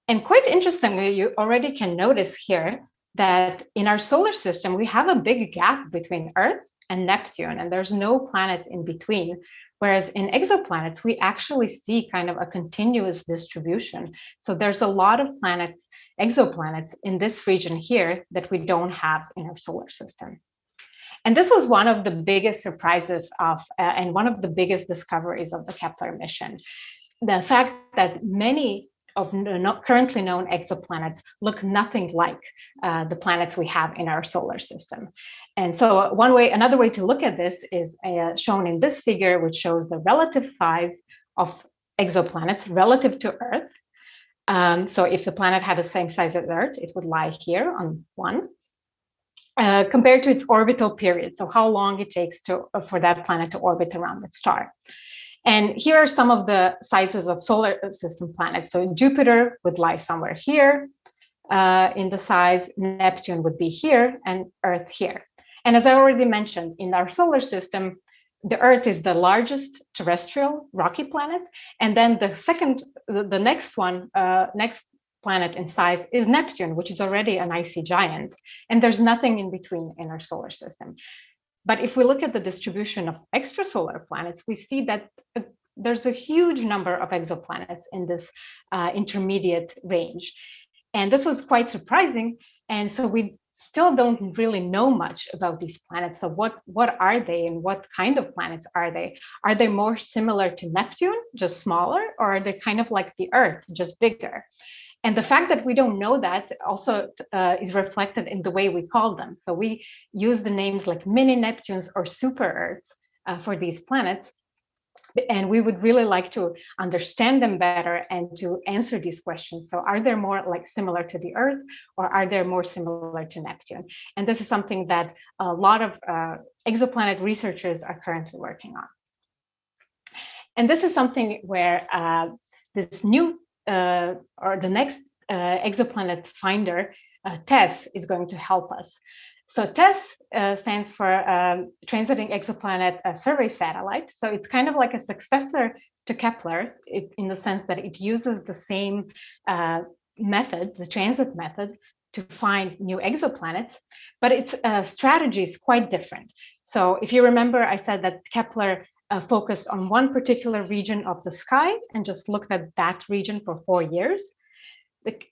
And quite interestingly, you already can notice here that in our solar system, we have a big gap between Earth and Neptune, and there's no planet in between. Whereas in exoplanets, we actually see kind of a continuous distribution. So there's a lot of planets, exoplanets in this region here that we don't have in our solar system. And this was one of the biggest surprises of, and one of the biggest discoveries of the Kepler mission. The fact that many of currently known exoplanets look nothing like the planets we have in our solar system. And so another way to look at this is shown in this figure, which shows the relative size of exoplanets relative to Earth. So if the planet had the same size as Earth, it would lie here on 1. Compared to its orbital period, so how long it takes for that planet to orbit around its star. And here are some of the sizes of solar system planets. So Jupiter would lie somewhere here in the size, Neptune would be here, and Earth here. And as I already mentioned, in our solar system, the Earth is the largest terrestrial rocky planet. And then the next planet in size is Neptune, which is already an icy giant. And there's nothing in between in our solar system. But if we look at the distribution of extrasolar planets, we see that there's a huge number of exoplanets in this intermediate range. And this was quite surprising. And so we still don't really know much about these planets. So what are they and what kind of planets are they? Are they more similar to Neptune, just smaller, or are they kind of like the Earth, just bigger? And the fact that we don't know that also is reflected in the way we call them. So we use the names like mini Neptunes or super Earths for these planets. And we would really like to understand them better and to answer these questions. So are they more like similar to the Earth, or are they more similar to Neptune? And this is something that a lot of exoplanet researchers are currently working on. And this is something where this new or the next exoplanet finder, TESS, is going to help us. So TESS stands for Transiting Exoplanet Survey Satellite. So it's kind of like a successor to Kepler in the sense that it uses the same method, the transit method, to find new exoplanets, but its strategy is quite different. So if you remember, I said that Kepler focused on one particular region of the sky and just looked at that region for 4 years.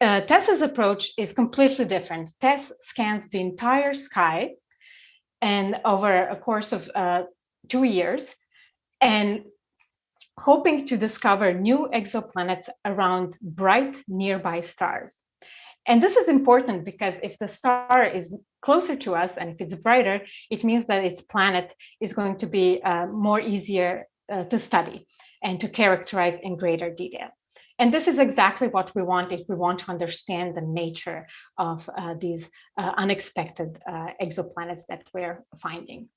TESS's approach is completely different. TESS scans the entire sky and over a course of 2 years, and hoping to discover new exoplanets around bright nearby stars. And this is important because if the star is closer to us and if it's brighter, it means that its planet is going to be more easier to study and to characterize in greater detail. And this is exactly what we want if we want to understand the nature of these unexpected exoplanets that we're finding.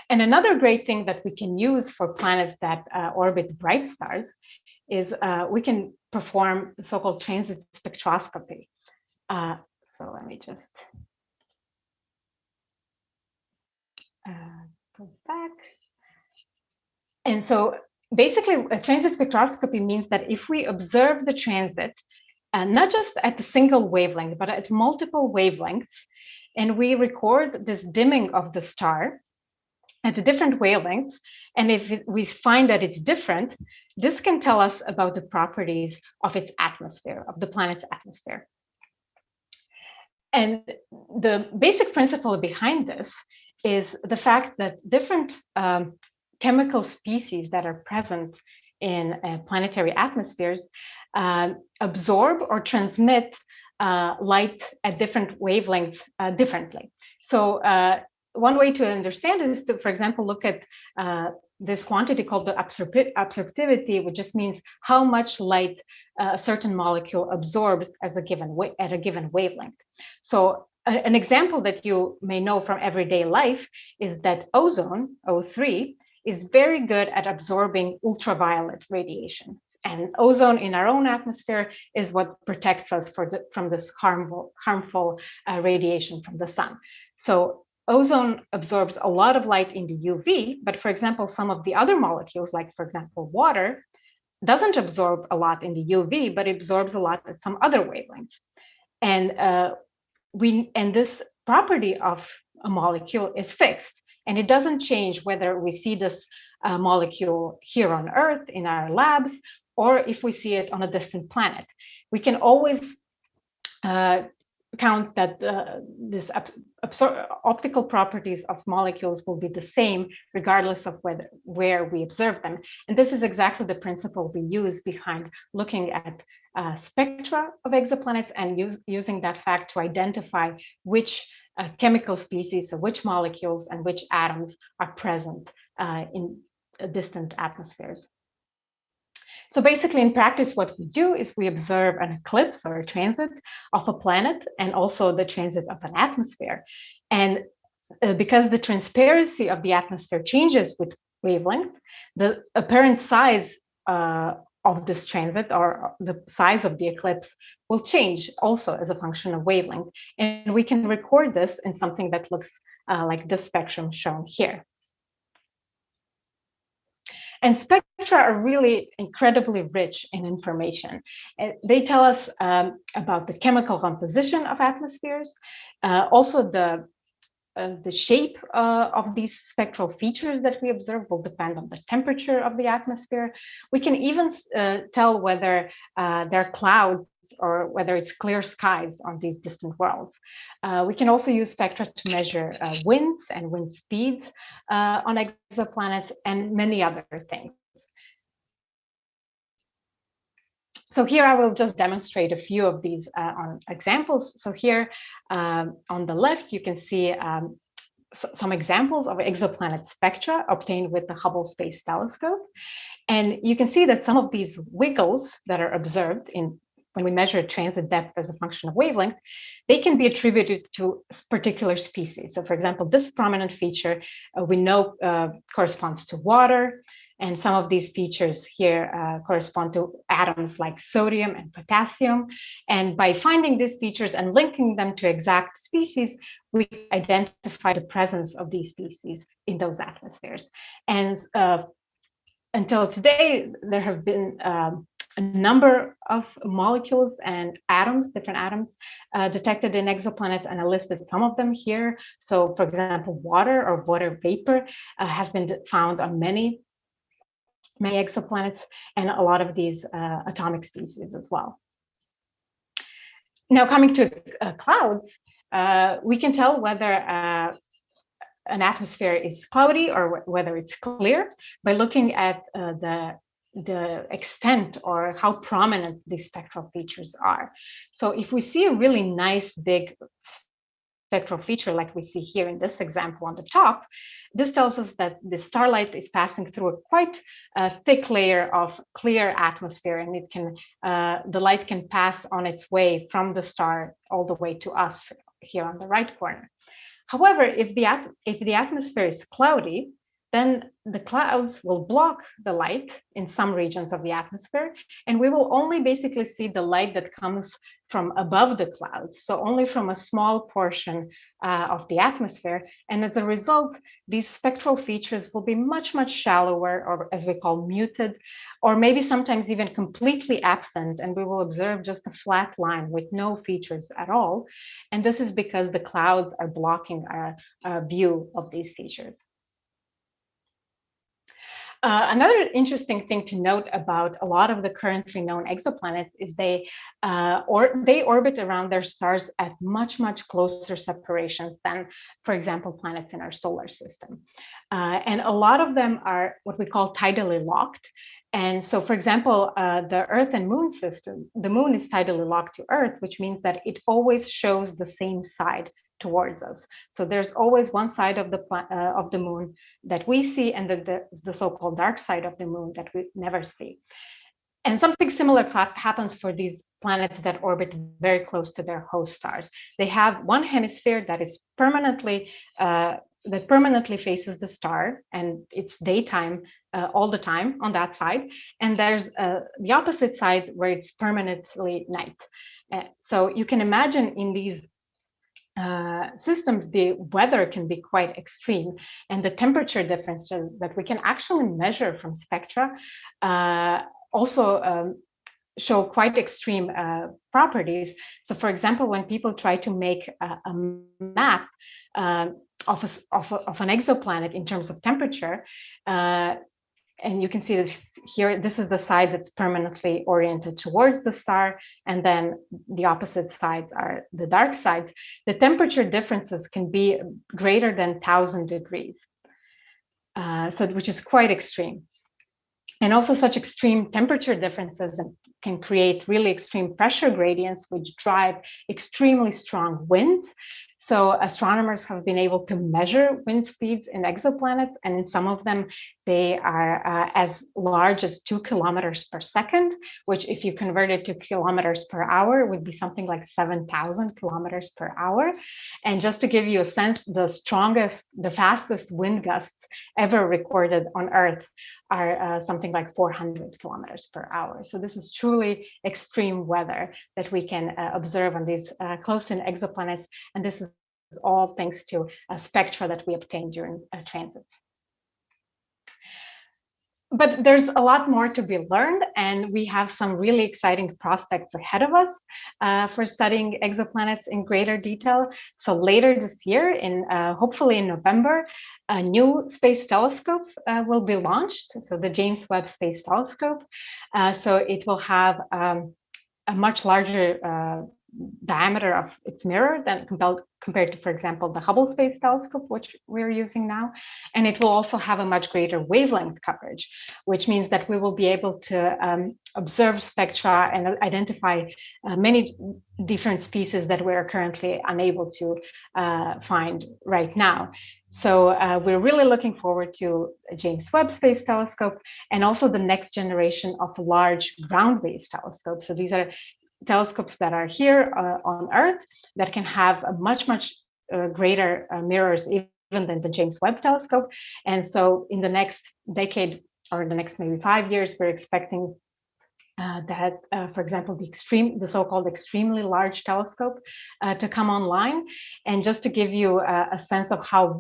And another great thing that we can use for planets that orbit bright stars is we can perform so-called transit spectroscopy. So let me just go back. And so basically, a transit spectroscopy means that if we observe the transit, not just at a single wavelength, but at multiple wavelengths, and we record this dimming of the star at different wavelengths, and if we find that it's different, this can tell us about the properties of its atmosphere, of the planet's atmosphere. And the basic principle behind this is the fact that different chemical species that are present in planetary atmospheres absorb or transmit light at different wavelengths differently. So one way to understand it is to, for example, look at this quantity called the absorptivity, which just means how much light a certain molecule absorbs as a given at a given wavelength. So an example that you may know from everyday life is that ozone, O3, is very good at absorbing ultraviolet radiation. And ozone in our own atmosphere is what protects us from this harmful radiation from the sun. So ozone absorbs a lot of light in the UV, but for example, some of the other molecules, like for example, water, doesn't absorb a lot in the UV, but it absorbs a lot at some other wavelengths. And this property of a molecule is fixed, and it doesn't change whether we see this molecule here on Earth in our labs, or if we see it on a distant planet. We can always count that this optical properties of molecules will be the same regardless of where we observe them. And this is exactly the principle we use behind looking at spectra of exoplanets and using that fact to identify which chemical species or which molecules and which atoms are present in distant atmospheres. So basically, in practice, what we do is we observe an eclipse or a transit of a planet and also the transit of an atmosphere. And because the transparency of the atmosphere changes with wavelength, the apparent size of this transit or the size of the eclipse will change also as a function of wavelength. And we can record this in something that looks like the spectrum shown here. And spectra are really incredibly rich in information. They tell us about the chemical composition of atmospheres, also the shape of these spectral features that we observe will depend on the temperature of the atmosphere. We can even tell whether there are clouds or whether it's clear skies on these distant worlds. We can also use spectra to measure winds and wind speeds on exoplanets and many other things. So here I will just demonstrate a few of these on examples. So here on the left, you can see some examples of exoplanet spectra obtained with the Hubble Space Telescope. And you can see that some of these wiggles that are observed when we measure transit depth as a function of wavelength, they can be attributed to particular species. So for example, this prominent feature we know corresponds to water, and some of these features here correspond to atoms like sodium and potassium. And by finding these features and linking them to exact species, we identify the presence of these species in those atmospheres. And until today, there have been a number of molecules and atoms, different atoms, detected in exoplanets, and I listed some of them here. So for example, water or water vapor has been found on many exoplanets and a lot of these atomic species as well. Now coming to clouds, we can tell whether an atmosphere is cloudy or whether it's clear by looking at the extent or how prominent these spectral features are. So if we see a really nice big spectral feature like we see here in this example on the top, this tells us that the starlight is passing through a quite thick layer of clear atmosphere, and it can the light can pass on its way from the star all the way to us here on the right corner. However, if the atmosphere is cloudy, then the clouds will block the light in some regions of the atmosphere, and we will only basically see the light that comes from above the clouds, so only from a small portion of the atmosphere. And as a result, these spectral features will be much, much shallower, or as we call muted, or maybe sometimes even completely absent, and we will observe just a flat line with no features at all. And this is because the clouds are blocking our view of these features. Another interesting thing to note about a lot of the currently known exoplanets is they orbit around their stars at much, much closer separations than, for example, planets in our solar system. And a lot of them are what we call tidally locked. And so, for example, the Earth and Moon system, the Moon is tidally locked to Earth, which means that it always shows the same side towards us. So there's always one side of the Moon that we see, and the so-called dark side of the Moon that we never see. And something similar happens for these planets that orbit very close to their host stars. They have one hemisphere that is permanently faces the star, and it's daytime all the time on that side. And there's the opposite side where it's permanently night. So you can imagine in these systems, the weather can be quite extreme, and the temperature differences that we can actually measure from spectra also show quite extreme properties. So, for example, when people try to make a map of an exoplanet in terms of temperature, and you can see that here, this is the side that's permanently oriented towards the star, and then the opposite sides are the dark sides. The temperature differences can be greater than 1,000 degrees, which is quite extreme. And also such extreme temperature differences can create really extreme pressure gradients, which drive extremely strong winds. So astronomers have been able to measure wind speeds in exoplanets, and in some of them, they are as large as 2 kilometers per second, which if you convert it to kilometers per hour, would be something like 7,000 kilometers per hour. And just to give you a sense, the fastest wind gusts ever recorded on Earth are something like 400 kilometers per hour. So this is truly extreme weather that we can observe on these close-in exoplanets. And this is all thanks to spectra that we obtain during transit. But there's a lot more to be learned, and we have some really exciting prospects ahead of us for studying exoplanets in greater detail. So later this year, hopefully in November, a new space telescope will be launched, so the James Webb Space Telescope. So it will have a much larger diameter of its mirror than compared to, for example, the Hubble Space Telescope, which we're using now. And it will also have a much greater wavelength coverage, which means that we will be able to observe spectra and identify many different species that we are currently unable to find right now. So we're really looking forward to James Webb Space Telescope and also the next generation of large ground-based telescopes. So these are telescopes that are here on Earth that can have a much greater mirrors even than the James Webb Telescope. And so in the next decade or the next maybe 5 years, we're expecting that, for example, the so-called extremely large telescope to come online. And just to give you a sense of how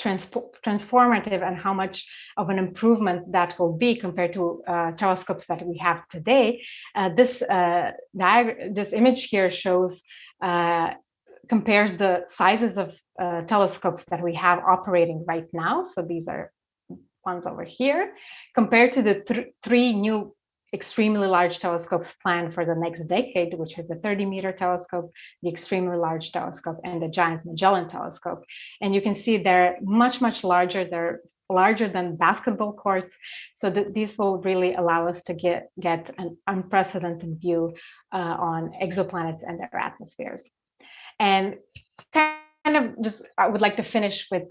transformative and how much of an improvement that will be compared to telescopes that we have today. This image here compares the sizes of telescopes that we have operating right now. So these are ones over here, compared to the three new extremely large telescopes planned for the next decade, which is the 30-meter telescope, the extremely large telescope, and the Giant Magellan telescope. And you can see they're much larger. They're larger than basketball courts. So these will really allow us to get an unprecedented view on exoplanets and their atmospheres. And kind of just, I would like to finish with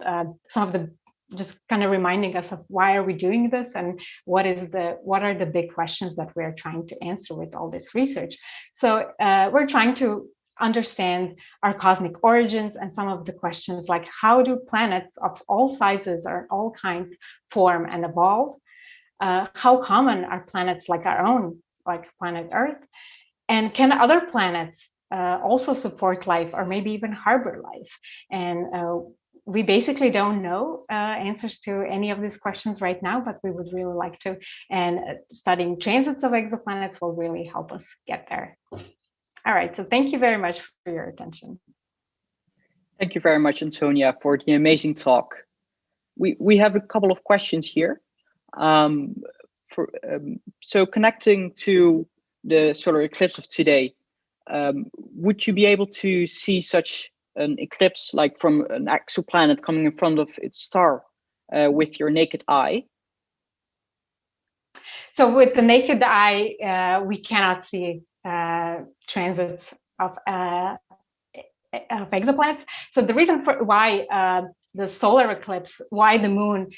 some of the, just kind of reminding us of why are we doing this and what are the big questions that we're trying to answer with all this research. So we're trying to understand our cosmic origins and some of the questions like how do planets of all sizes or all kinds form and evolve? How common are planets like our own, like planet Earth? And can other planets also support life or maybe even harbor life? And we basically don't know answers to any of these questions right now, but we would really like to. And studying transits of exoplanets will really help us get there. All right, so thank you very much for your attention. Thank you very much, Antonia, for the amazing talk. We have a couple of questions here. So connecting to the solar eclipse of today, would you be able to see such an eclipse like from an exoplanet coming in front of its star with your naked eye? So with the naked eye, we cannot see transits of exoplanets. So the reason for why the solar eclipse, why the moon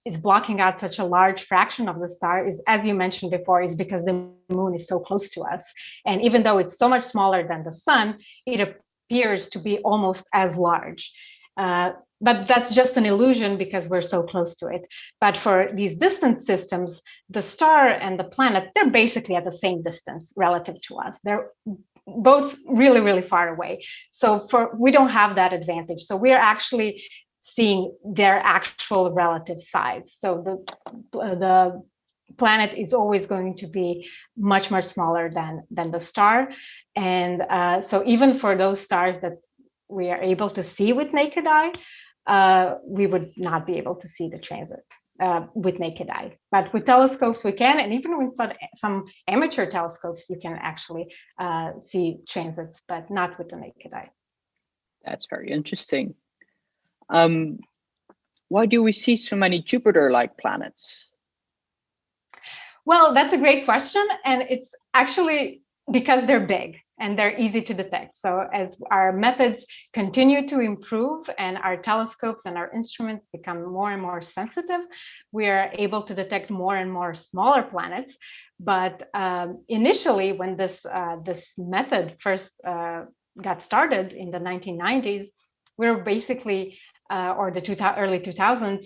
is blocking out such a large fraction of the star is, as you mentioned before, is because the moon is so close to us. And even though it's so much smaller than the sun, it appears to be almost as large. But that's just an illusion because we're so close to it. But for these distant systems, the star and the planet, they're basically at the same distance relative to us. They're both really, really far away. So we don't have that advantage. So we're actually seeing their actual relative size. So the planet is always going to be much, much smaller than the star. And so even for those stars that we are able to see with naked eye, we would not be able to see the transit with naked eye. But with telescopes we can, and even with some amateur telescopes you can actually see transits, but not with the naked eye. That's very interesting. Why do we see so many Jupiter-like planets? Well, that's a great question, and it's actually because they're big and they're easy to detect. So as our methods continue to improve and our telescopes and our instruments become more and more sensitive, we are able to detect more and more smaller planets. But initially, when this method first got started in the 1990s, we were basically, or the early 2000s,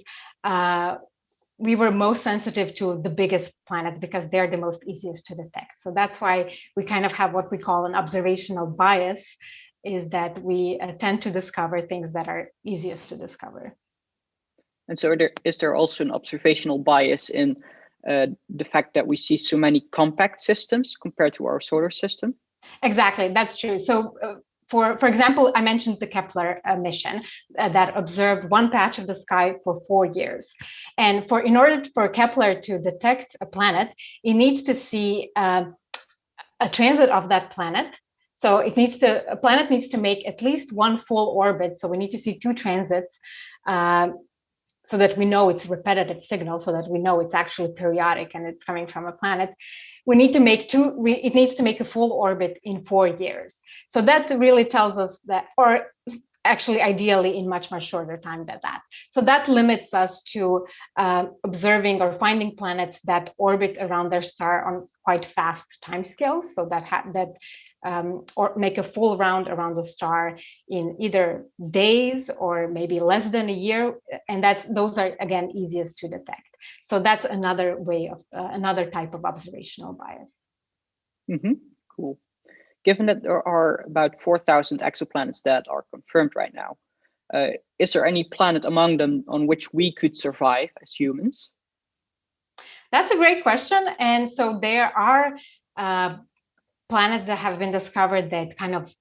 we were most sensitive to the biggest planets because they're the most easiest to detect. So that's why we kind of have what we call an observational bias, is that we tend to discover things that are easiest to discover. And so is there also an observational bias in the fact that we see so many compact systems compared to our solar system? Exactly, that's true. So for example, I mentioned the Kepler mission that observed one patch of the sky for 4 years. And in order for Kepler to detect a planet, it needs to see a transit of that planet. So a planet needs to make at least one full orbit. So we need to see 2 transits so that we know it's a repetitive signal, so that we know it's actually periodic and it's coming from a planet. We need to make it needs to make a full orbit in 4 years. So that really tells us that, or actually ideally in much, much shorter time than that. So that limits us to observing or finding planets that orbit around their star on quite fast timescales. So or make a full round around the star in either days or maybe less than a year. And those are, again, easiest to detect. So that's another way of, another type of observational bias. Mm-hmm. Cool. Given that there are about 4,000 exoplanets that are confirmed right now, is there any planet among them on which we could survive as humans? That's a great question. And so there are planets that have been discovered that kind of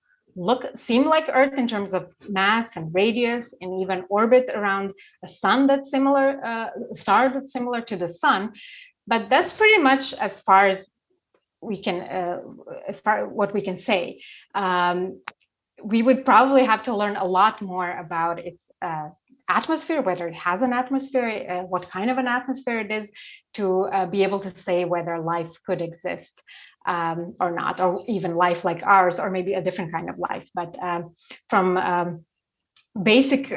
seem like Earth in terms of mass and radius, and even orbit around a sun that's similar, star that's similar to the sun. But that's pretty much as far as we can, what we can say. We would probably have to learn a lot more about its atmosphere, whether it has an atmosphere, what kind of an atmosphere it is, to be able to say whether life could exist or not, or even life like ours, or maybe a different kind of life. But from basic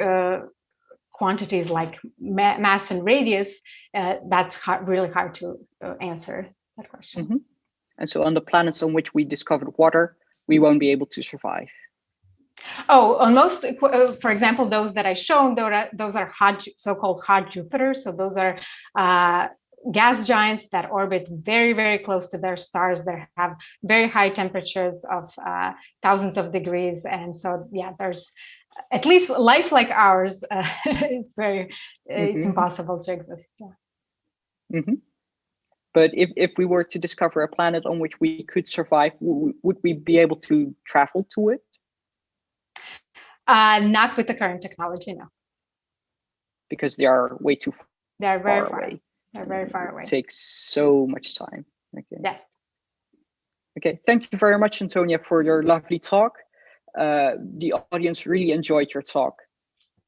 quantities like mass and radius, that's really hard to answer that question. Mm-hmm. And so on the planets on which we discovered water, we won't be able to survive. Oh, on most, for example, those that I shown, those are hot, so-called hot Jupiters. So those are gas giants that orbit very, very close to their stars, that have very high temperatures of thousands of degrees. And so, yeah, there's at least life like ours. It's impossible to exist. Yeah. Mm-hmm. But if we were to discover a planet on which we could survive, would we be able to travel to it? Not with the current technology, no. Because they are way too They're very far away. They're very far away. It takes so much time. Okay. Yes. Okay. Thank you very much, Antonia, for your lovely talk. The audience really enjoyed your talk.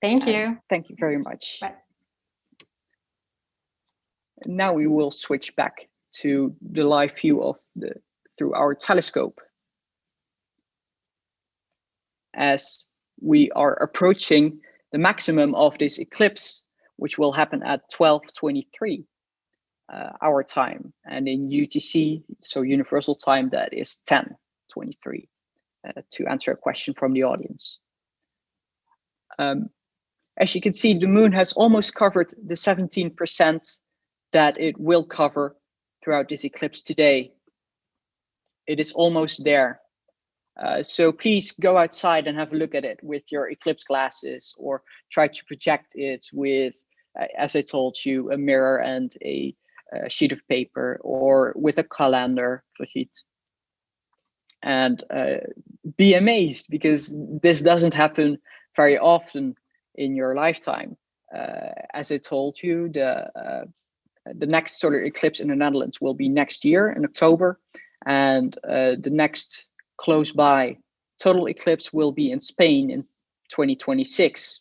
Thank you. Thank you very much. Bye. Now we will switch back to the live view through our telescope. As we are approaching the maximum of this eclipse, which will happen at 12:23 our time, and in UTC, so universal time, that is 10:23, to answer a question from the audience. As you can see, the moon has almost covered the 17% that it will cover throughout this eclipse today. It is almost there. So please go outside and have a look at it with your eclipse glasses, or try to project it with, as I told you, a mirror and a sheet of paper, or with a calendar, and be amazed, because this doesn't happen very often in your lifetime. As I told you, the next solar eclipse in the Netherlands will be next year in October, and the next close by total eclipse will be in Spain in 2026.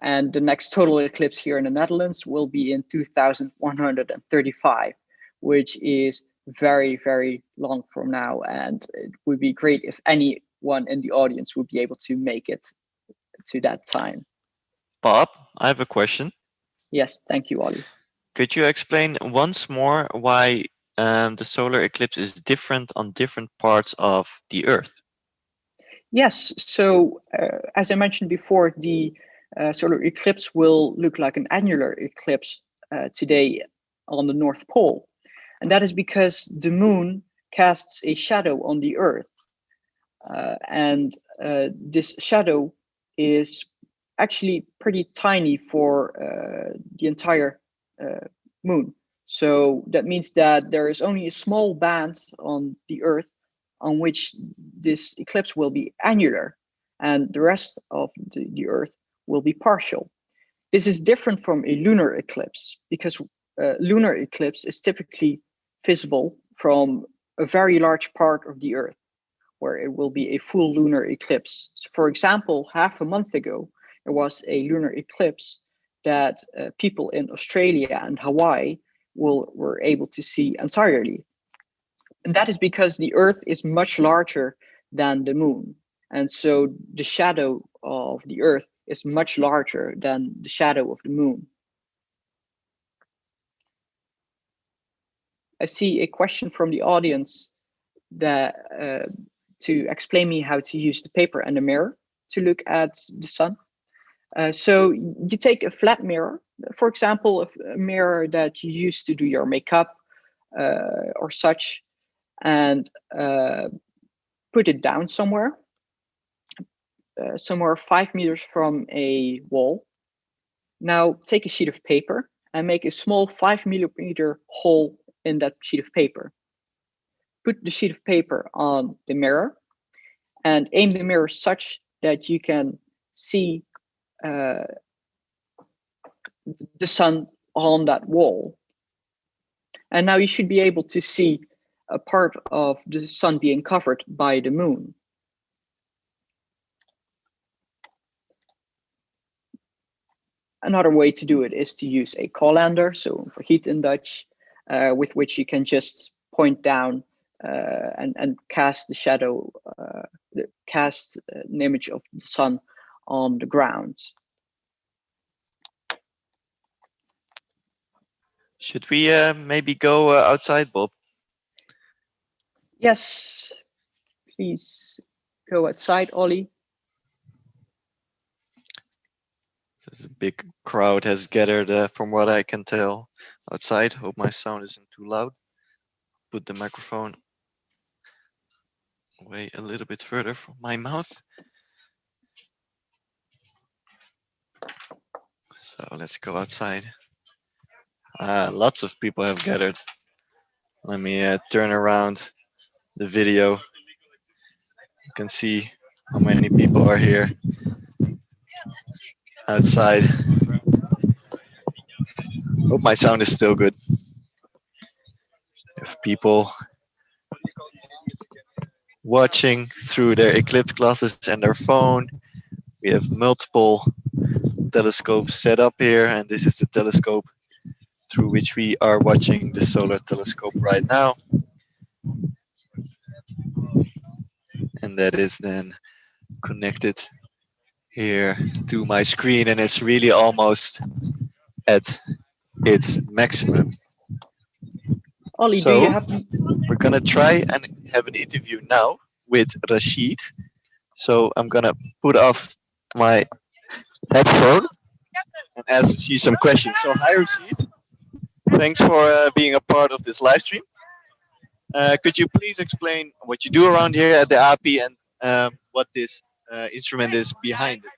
And the next total eclipse here in the Netherlands will be in 2135, which is very, very long from now. And it would be great if anyone in the audience would be able to make it to that time. Bob, I have a question. Yes, thank you, Ollie. Could you explain once more why the solar eclipse is different on different parts of the Earth? Yes, so as I mentioned before, the solar eclipse will look like an annular eclipse today on the North Pole. And that is because the moon casts a shadow on the Earth. And this shadow is actually pretty tiny for the entire moon. So that means that there is only a small band on the Earth on which this eclipse will be annular, and the rest of the Earth will be partial. This is different from a lunar eclipse, because lunar eclipse is typically visible from a very large part of the Earth, where it will be a full lunar eclipse. So for example, half a month ago, there was a lunar eclipse that people in Australia and Hawaii were able to see entirely. And that is because the Earth is much larger than the moon. And so the shadow of the Earth is much larger than the shadow of the moon. I see a question from the audience that to explain me how to use the paper and the mirror to look at the sun. So you take a flat mirror, for example, a mirror that you use to do your makeup or such, and put it down somewhere 5 meters from a wall. Now take a sheet of paper and make a small 5 millimeter hole in that sheet of paper. Put the sheet of paper on the mirror and aim the mirror such that you can see the sun on that wall. And now you should be able to see a part of the sun being covered by the moon. Another way to do it is to use a colander, so vergiet in Dutch, with which you can just point down and cast the shadow, cast an image of the sun on the ground. Should we maybe go outside, Bob? Yes, please go outside, Ollie. There's a big crowd has gathered, from what I can tell, outside. Hope my sound isn't too loud. Put the microphone away a little bit further from my mouth. So let's go outside. Lots of people have gathered. Let me turn around the video. You can see how many people are here outside. Hope my sound is still good. If people watching through their Eclipse glasses and their phone. We have multiple telescopes set up here, and this is the telescope through which we are watching the solar telescope right now. And that is then connected here to my screen, and it's really almost at its maximum. Ollie, So do you have... we're gonna try and have an interview now with Rashid. So I'm gonna put off my headphone and ask Rashid some questions. So hi Rashid, thanks for being a part of this live stream. Could you please explain what you do around here at the API and what this instrument is behind it?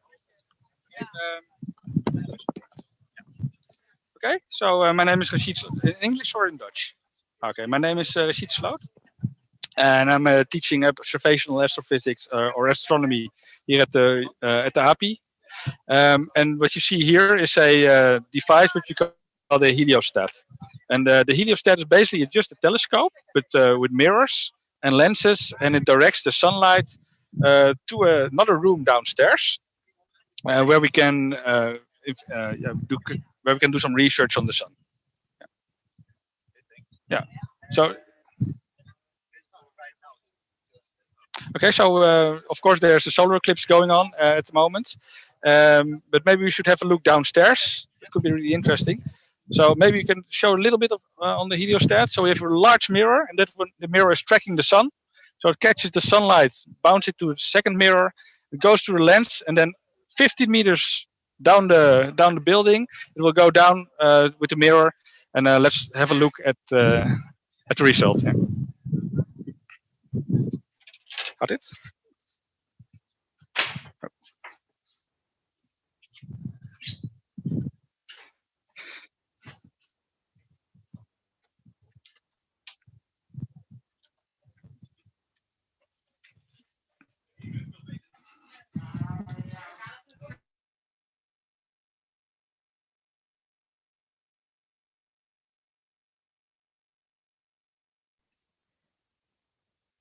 Okay, so my name is Rashid, in English or in Dutch? Okay, my name is Rashid Sloot, and I'm teaching observational astrophysics or astronomy here at the API. And what you see here is a device which we call the Heliostat. And the Heliostat is basically just a telescope with mirrors and lenses, and it directs the sunlight to another room downstairs, where we can do some research on the sun. Yeah. So. Okay, so of course there's a solar eclipse going on at the moment, but maybe we should have a look downstairs. It could be really interesting. So maybe you can show a little bit of on the heliostat. So we have a large mirror, and that when the mirror is tracking the sun, so it catches the sunlight, bounces it to a second mirror, it goes through the lens, and then 50 meters down the building, it will go down with the mirror, and let's have a look at the result. Yeah. Got it?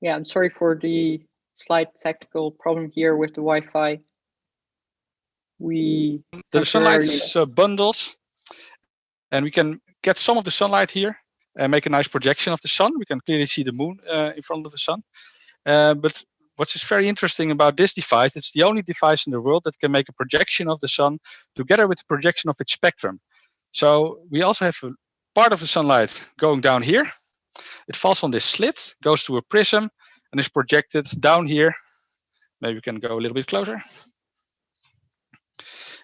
Yeah, I'm sorry for the slight technical problem here with the Wi-Fi. The sunlight is bundled, and we can get some of the sunlight here and make a nice projection of the sun. We can clearly see the moon in front of the sun. But what's very interesting about this device, it's the only device in the world that can make a projection of the sun together with the projection of its spectrum. So we also have a part of the sunlight going down here. It falls on this slit, goes to a prism, and is projected down here. Maybe we can go a little bit closer.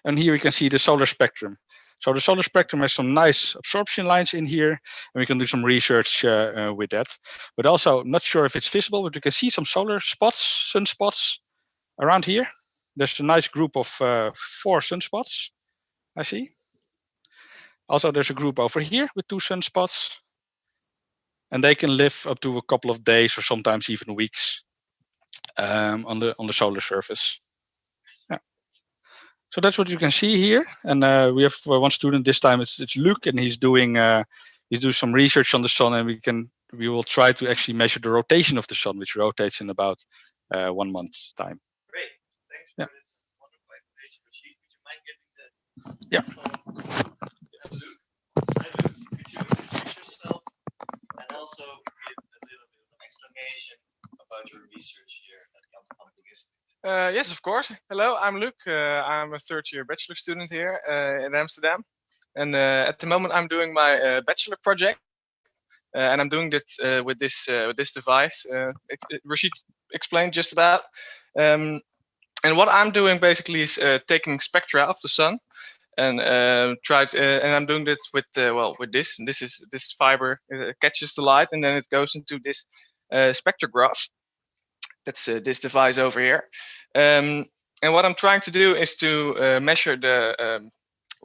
And here we can see the solar spectrum. So the solar spectrum has some nice absorption lines in here, and we can do some research with that. But also, not sure if it's visible, but we can see some solar spots, sunspots around here. There's a nice group of 4 sunspots, I see. Also, there's a group over here with 2 sunspots. And they can live up to a couple of days or sometimes even weeks on the solar surface. Yeah. So that's what you can see here. And we have one student this time. It's Luc, and he's doing some research on the sun, and we will try to actually measure the rotation of the sun, which rotates in about 1 month's time. Great, thanks for this wonderful explanation, Rashid. Would you mind giving Yeah. Yourself and also give a little bit of an explanation about your research here at the Anthropological Institute. Yes, of course. Hello, I'm Luc. I'm a third-year bachelor student here in Amsterdam. And at the moment, I'm doing my bachelor project. And I'm doing it with this device. Rashid explained just about. And what I'm doing basically is taking spectra of the sun and and I'm doing this with with this. And this fiber catches the light and then it goes into this spectrograph. That's this device over here. And what I'm trying to do is to measure the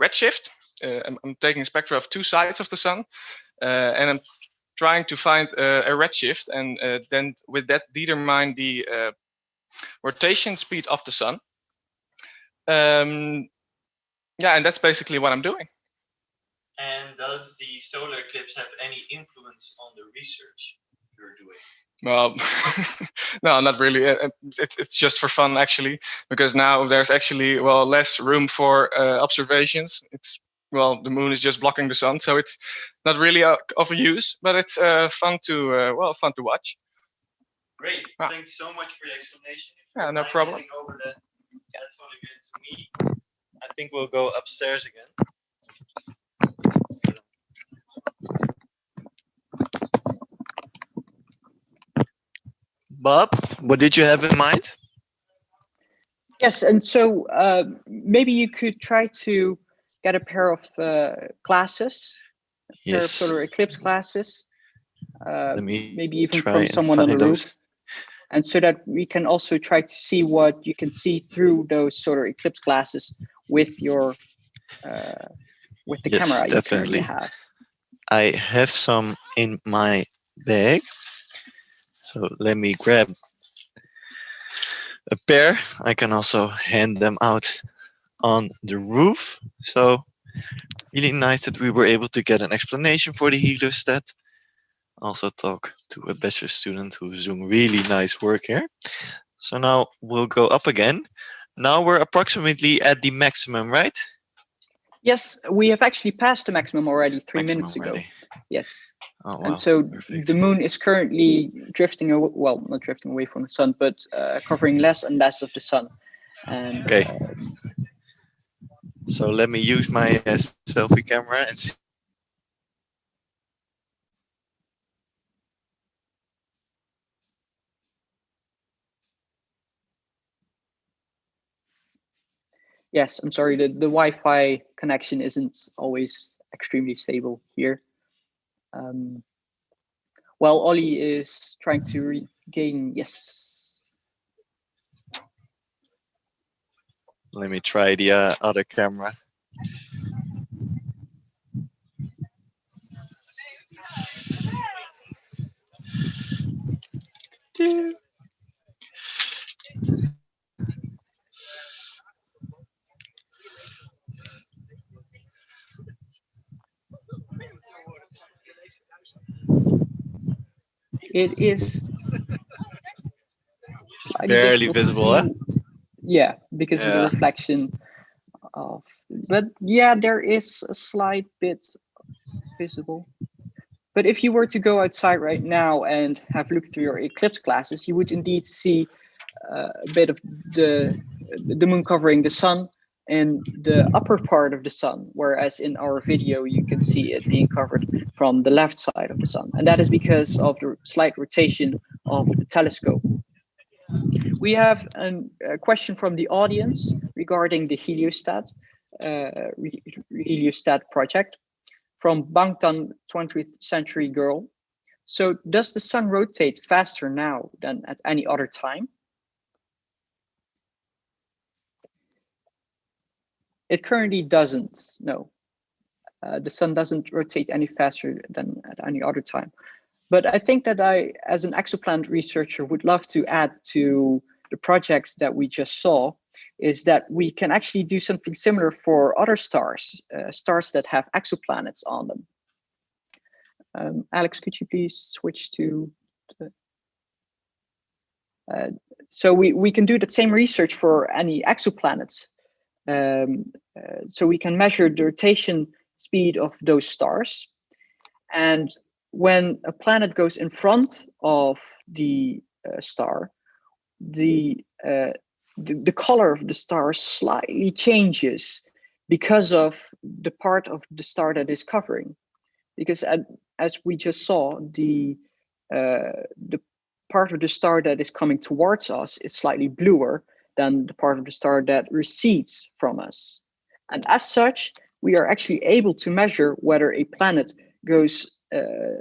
redshift. I'm taking a spectra of two sides of the sun, and I'm trying to find a redshift, and then with that determine the rotation speed of the sun. Yeah, and that's basically what I'm doing. And does the solar eclipse have any influence on the research you're doing? Well, no, not really. It's just for fun, actually, because now there's actually less room for observations. The moon is just blocking the sun, so it's not really of a use, but it's fun to watch. Great. Ah. Thanks so much for your explanation. Yeah, no problem. Handing over the headphone again to me. I think we'll go upstairs again. Bob, what did you have in mind? Yes, and so maybe you could try to get a pair of glasses, a pair of solar eclipse glasses, maybe even from someone on the roof, and so that we can also try to see what you can see through those solar eclipse glasses with your with the camera you currently have. I have some in my bag. So let me grab a pair. I can also hand them out on the roof. So really nice that we were able to get an explanation for the heliostat. Also talk to a bachelor student who's doing really nice work here. So now we'll go up again. Now we're approximately at the maximum, right? Yes, we have actually passed the maximum already 3 minutes ago. Yes. Oh, wow. And so Perfect. the moon is currently drifting, not drifting away from the sun, but covering less and less of the sun. And, okay. So let me use my selfie camera and see. Yes, I'm sorry, the Wi-Fi connection isn't always extremely stable here. While Ollie is trying to regain, yes. Let me try the other camera. It is Just barely visible, huh? Yeah, because of the reflection of, but yeah, there is a slight bit visible. But if you were to go outside right now and have looked through your eclipse glasses, you would indeed see a bit of the moon covering the sun and the upper part of the sun, whereas in our video you can see it being covered from the left side of the sun, and that is because of the slight rotation of the telescope. We have a question from the audience regarding the Heliostat project from Bangtan 20th Century Girl. So does the sun rotate faster now than at any other time? It currently doesn't, no. The sun doesn't rotate any faster than at any other time. But I think that I, as an exoplanet researcher, would love to add to the projects that we just saw, is that we can actually do something similar for other stars, stars that have exoplanets on them. Alex, could you please switch to so we can do the same research for any exoplanets So we can measure the rotation speed of those stars. And when a planet goes in front of the star, the color of the star slightly changes because of the part of the star that is covering. Because as we just saw, the part of the star that is coming towards us is slightly bluer than the part of the star that recedes from us. And as such, we are actually able to measure whether a planet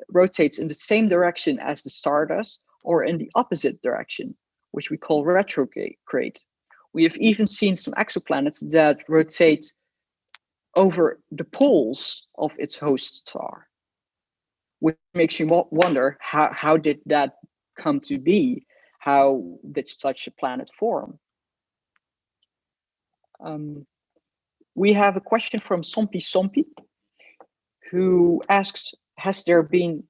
rotates in the same direction as the star does, or in the opposite direction, which we call retrograde. We have even seen some exoplanets that rotate over the poles of its host star, which makes you wonder, how did that come to be? How did such a planet form? We have a question from Sompi, who asks, has there been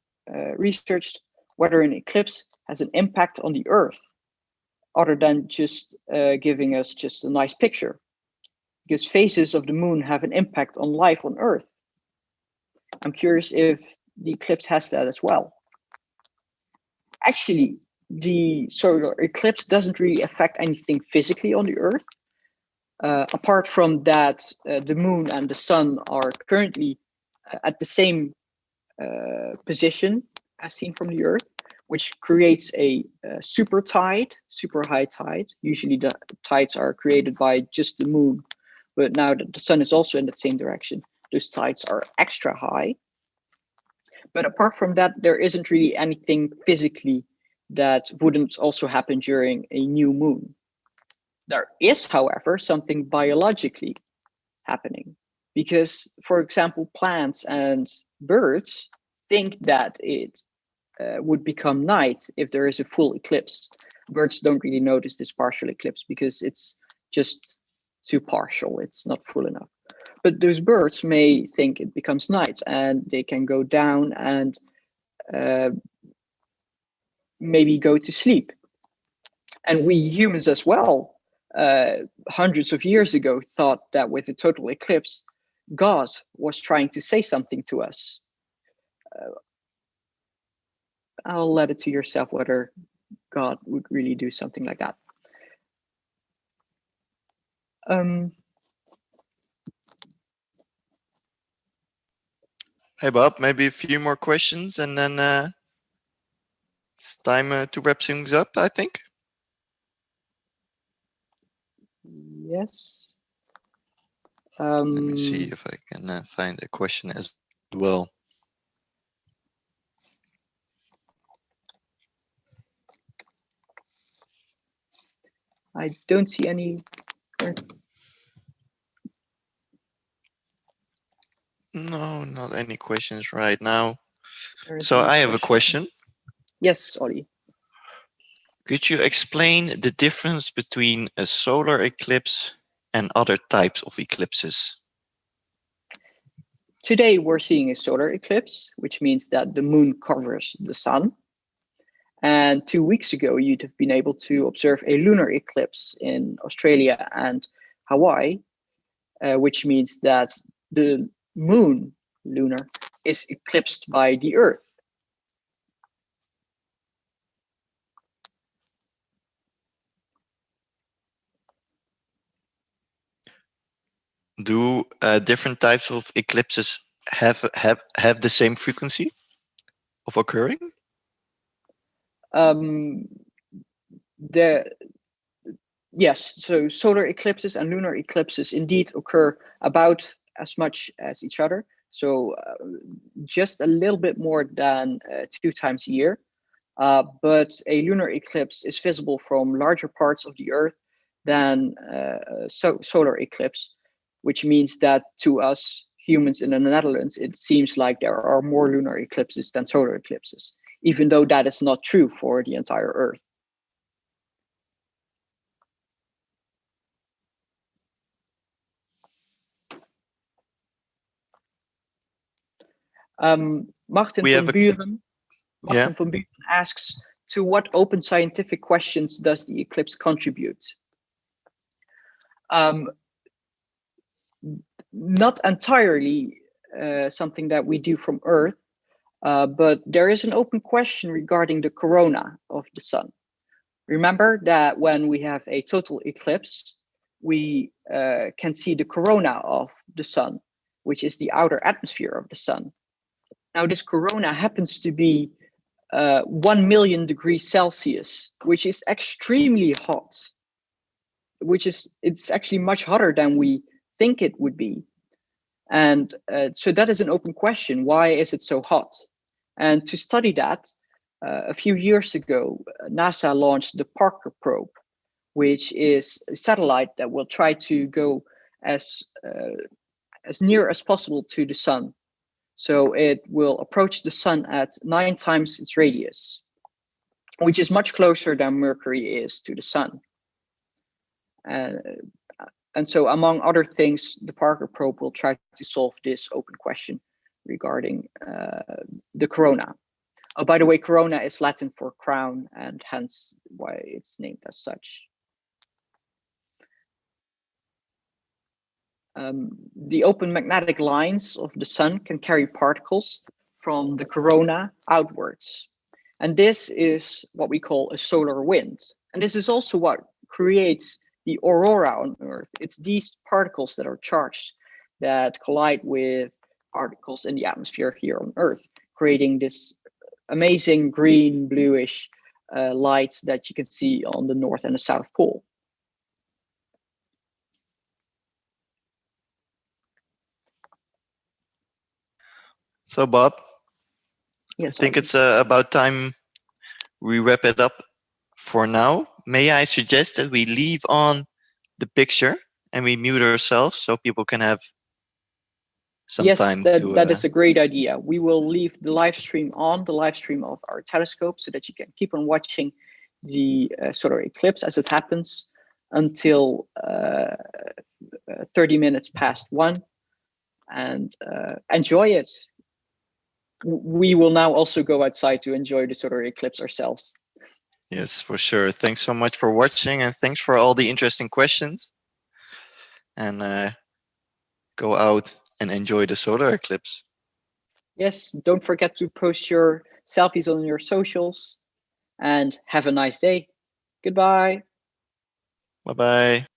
researched whether an eclipse has an impact on the Earth, other than just giving us just a nice picture? Because phases of the moon have an impact on life on Earth. I'm curious if the eclipse has that as well. Actually, the solar eclipse doesn't really affect anything physically on the Earth. Apart from that, the moon and the sun are currently at the same position as seen from the Earth, which creates a super high tide. Usually the tides are created by just the moon, but now that the sun is also in the same direction, those tides are extra high. But apart from that, there isn't really anything physically that wouldn't also happen during a new moon. There is, however, something biologically happening, because, for example, plants and birds think that it would become night if there is a full eclipse. Birds don't really notice this partial eclipse because it's just too partial, it's not full enough. But those birds may think it becomes night, and they can go down and maybe go to sleep. And we humans as well, hundreds of years ago, thought that with a total eclipse, God was trying to say something to us. I'll let it to yourself whether God would really do something like that. Hey Bob, maybe a few more questions and then it's time to wrap things up, I think. Yes. Let me see if I can find a question as well. I don't see any. No, not any questions right now. So I have a question. Yes, Ollie. Could you explain the difference between a solar eclipse and other types of eclipses? Today we're seeing a solar eclipse, which means that the moon covers the sun. And 2 weeks ago, you'd have been able to observe a lunar eclipse in Australia and Hawaii, which means that the moon, lunar, is eclipsed by the Earth. Do different types of eclipses have the same frequency of occurring? Yes, so solar eclipses and lunar eclipses indeed occur about as much as each other. So just a little bit more than 2 times a year. But a lunar eclipse is visible from larger parts of the Earth than solar eclipse, which means that to us humans in the Netherlands, it seems like there are more lunar eclipses than solar eclipses, even though that is not true for the entire Earth. Martin van Buren asks, to what open scientific questions does the eclipse contribute? not entirely something that we do from Earth, but there is an open question regarding the corona of the sun. Remember that when we have a total eclipse, we can see the corona of the sun, which is the outer atmosphere of the sun. Now, this corona happens to be 1 million degrees Celsius, which is extremely hot, it's actually much hotter than we think it would be. And so that is an open question. Why is it so hot? And to study that, a few years ago, NASA launched the Parker probe, which is a satellite that will try to go as near as possible to the sun. So it will approach the sun at 9 times its radius, which is much closer than Mercury is to the sun. And so, among other things, the Parker probe will try to solve this open question regarding the corona. Oh, by the way, corona is Latin for crown, and hence why it's named as such. The open magnetic lines of the sun can carry particles from the corona outwards. And this is what we call a solar wind. And this is also what creates the aurora on Earth. It's these particles that are charged that collide with particles in the atmosphere here on Earth, creating this amazing green, bluish lights that you can see on the North and the South Pole. So, Bob, Yes, I think it's about time we wrap it up for now. May I suggest that we leave on the picture and we mute ourselves so people can have some time to... that is a great idea. We will leave the live stream on, the live stream of our telescope, so that you can keep on watching the solar eclipse as it happens until 30 minutes past 1, and enjoy it. We will now also go outside to enjoy the solar eclipse ourselves. Yes, for sure. Thanks so much for watching, and thanks for all the interesting questions. And go out and enjoy the solar eclipse. Yes, don't forget to post your selfies on your socials, and have a nice day. Goodbye. Bye-bye.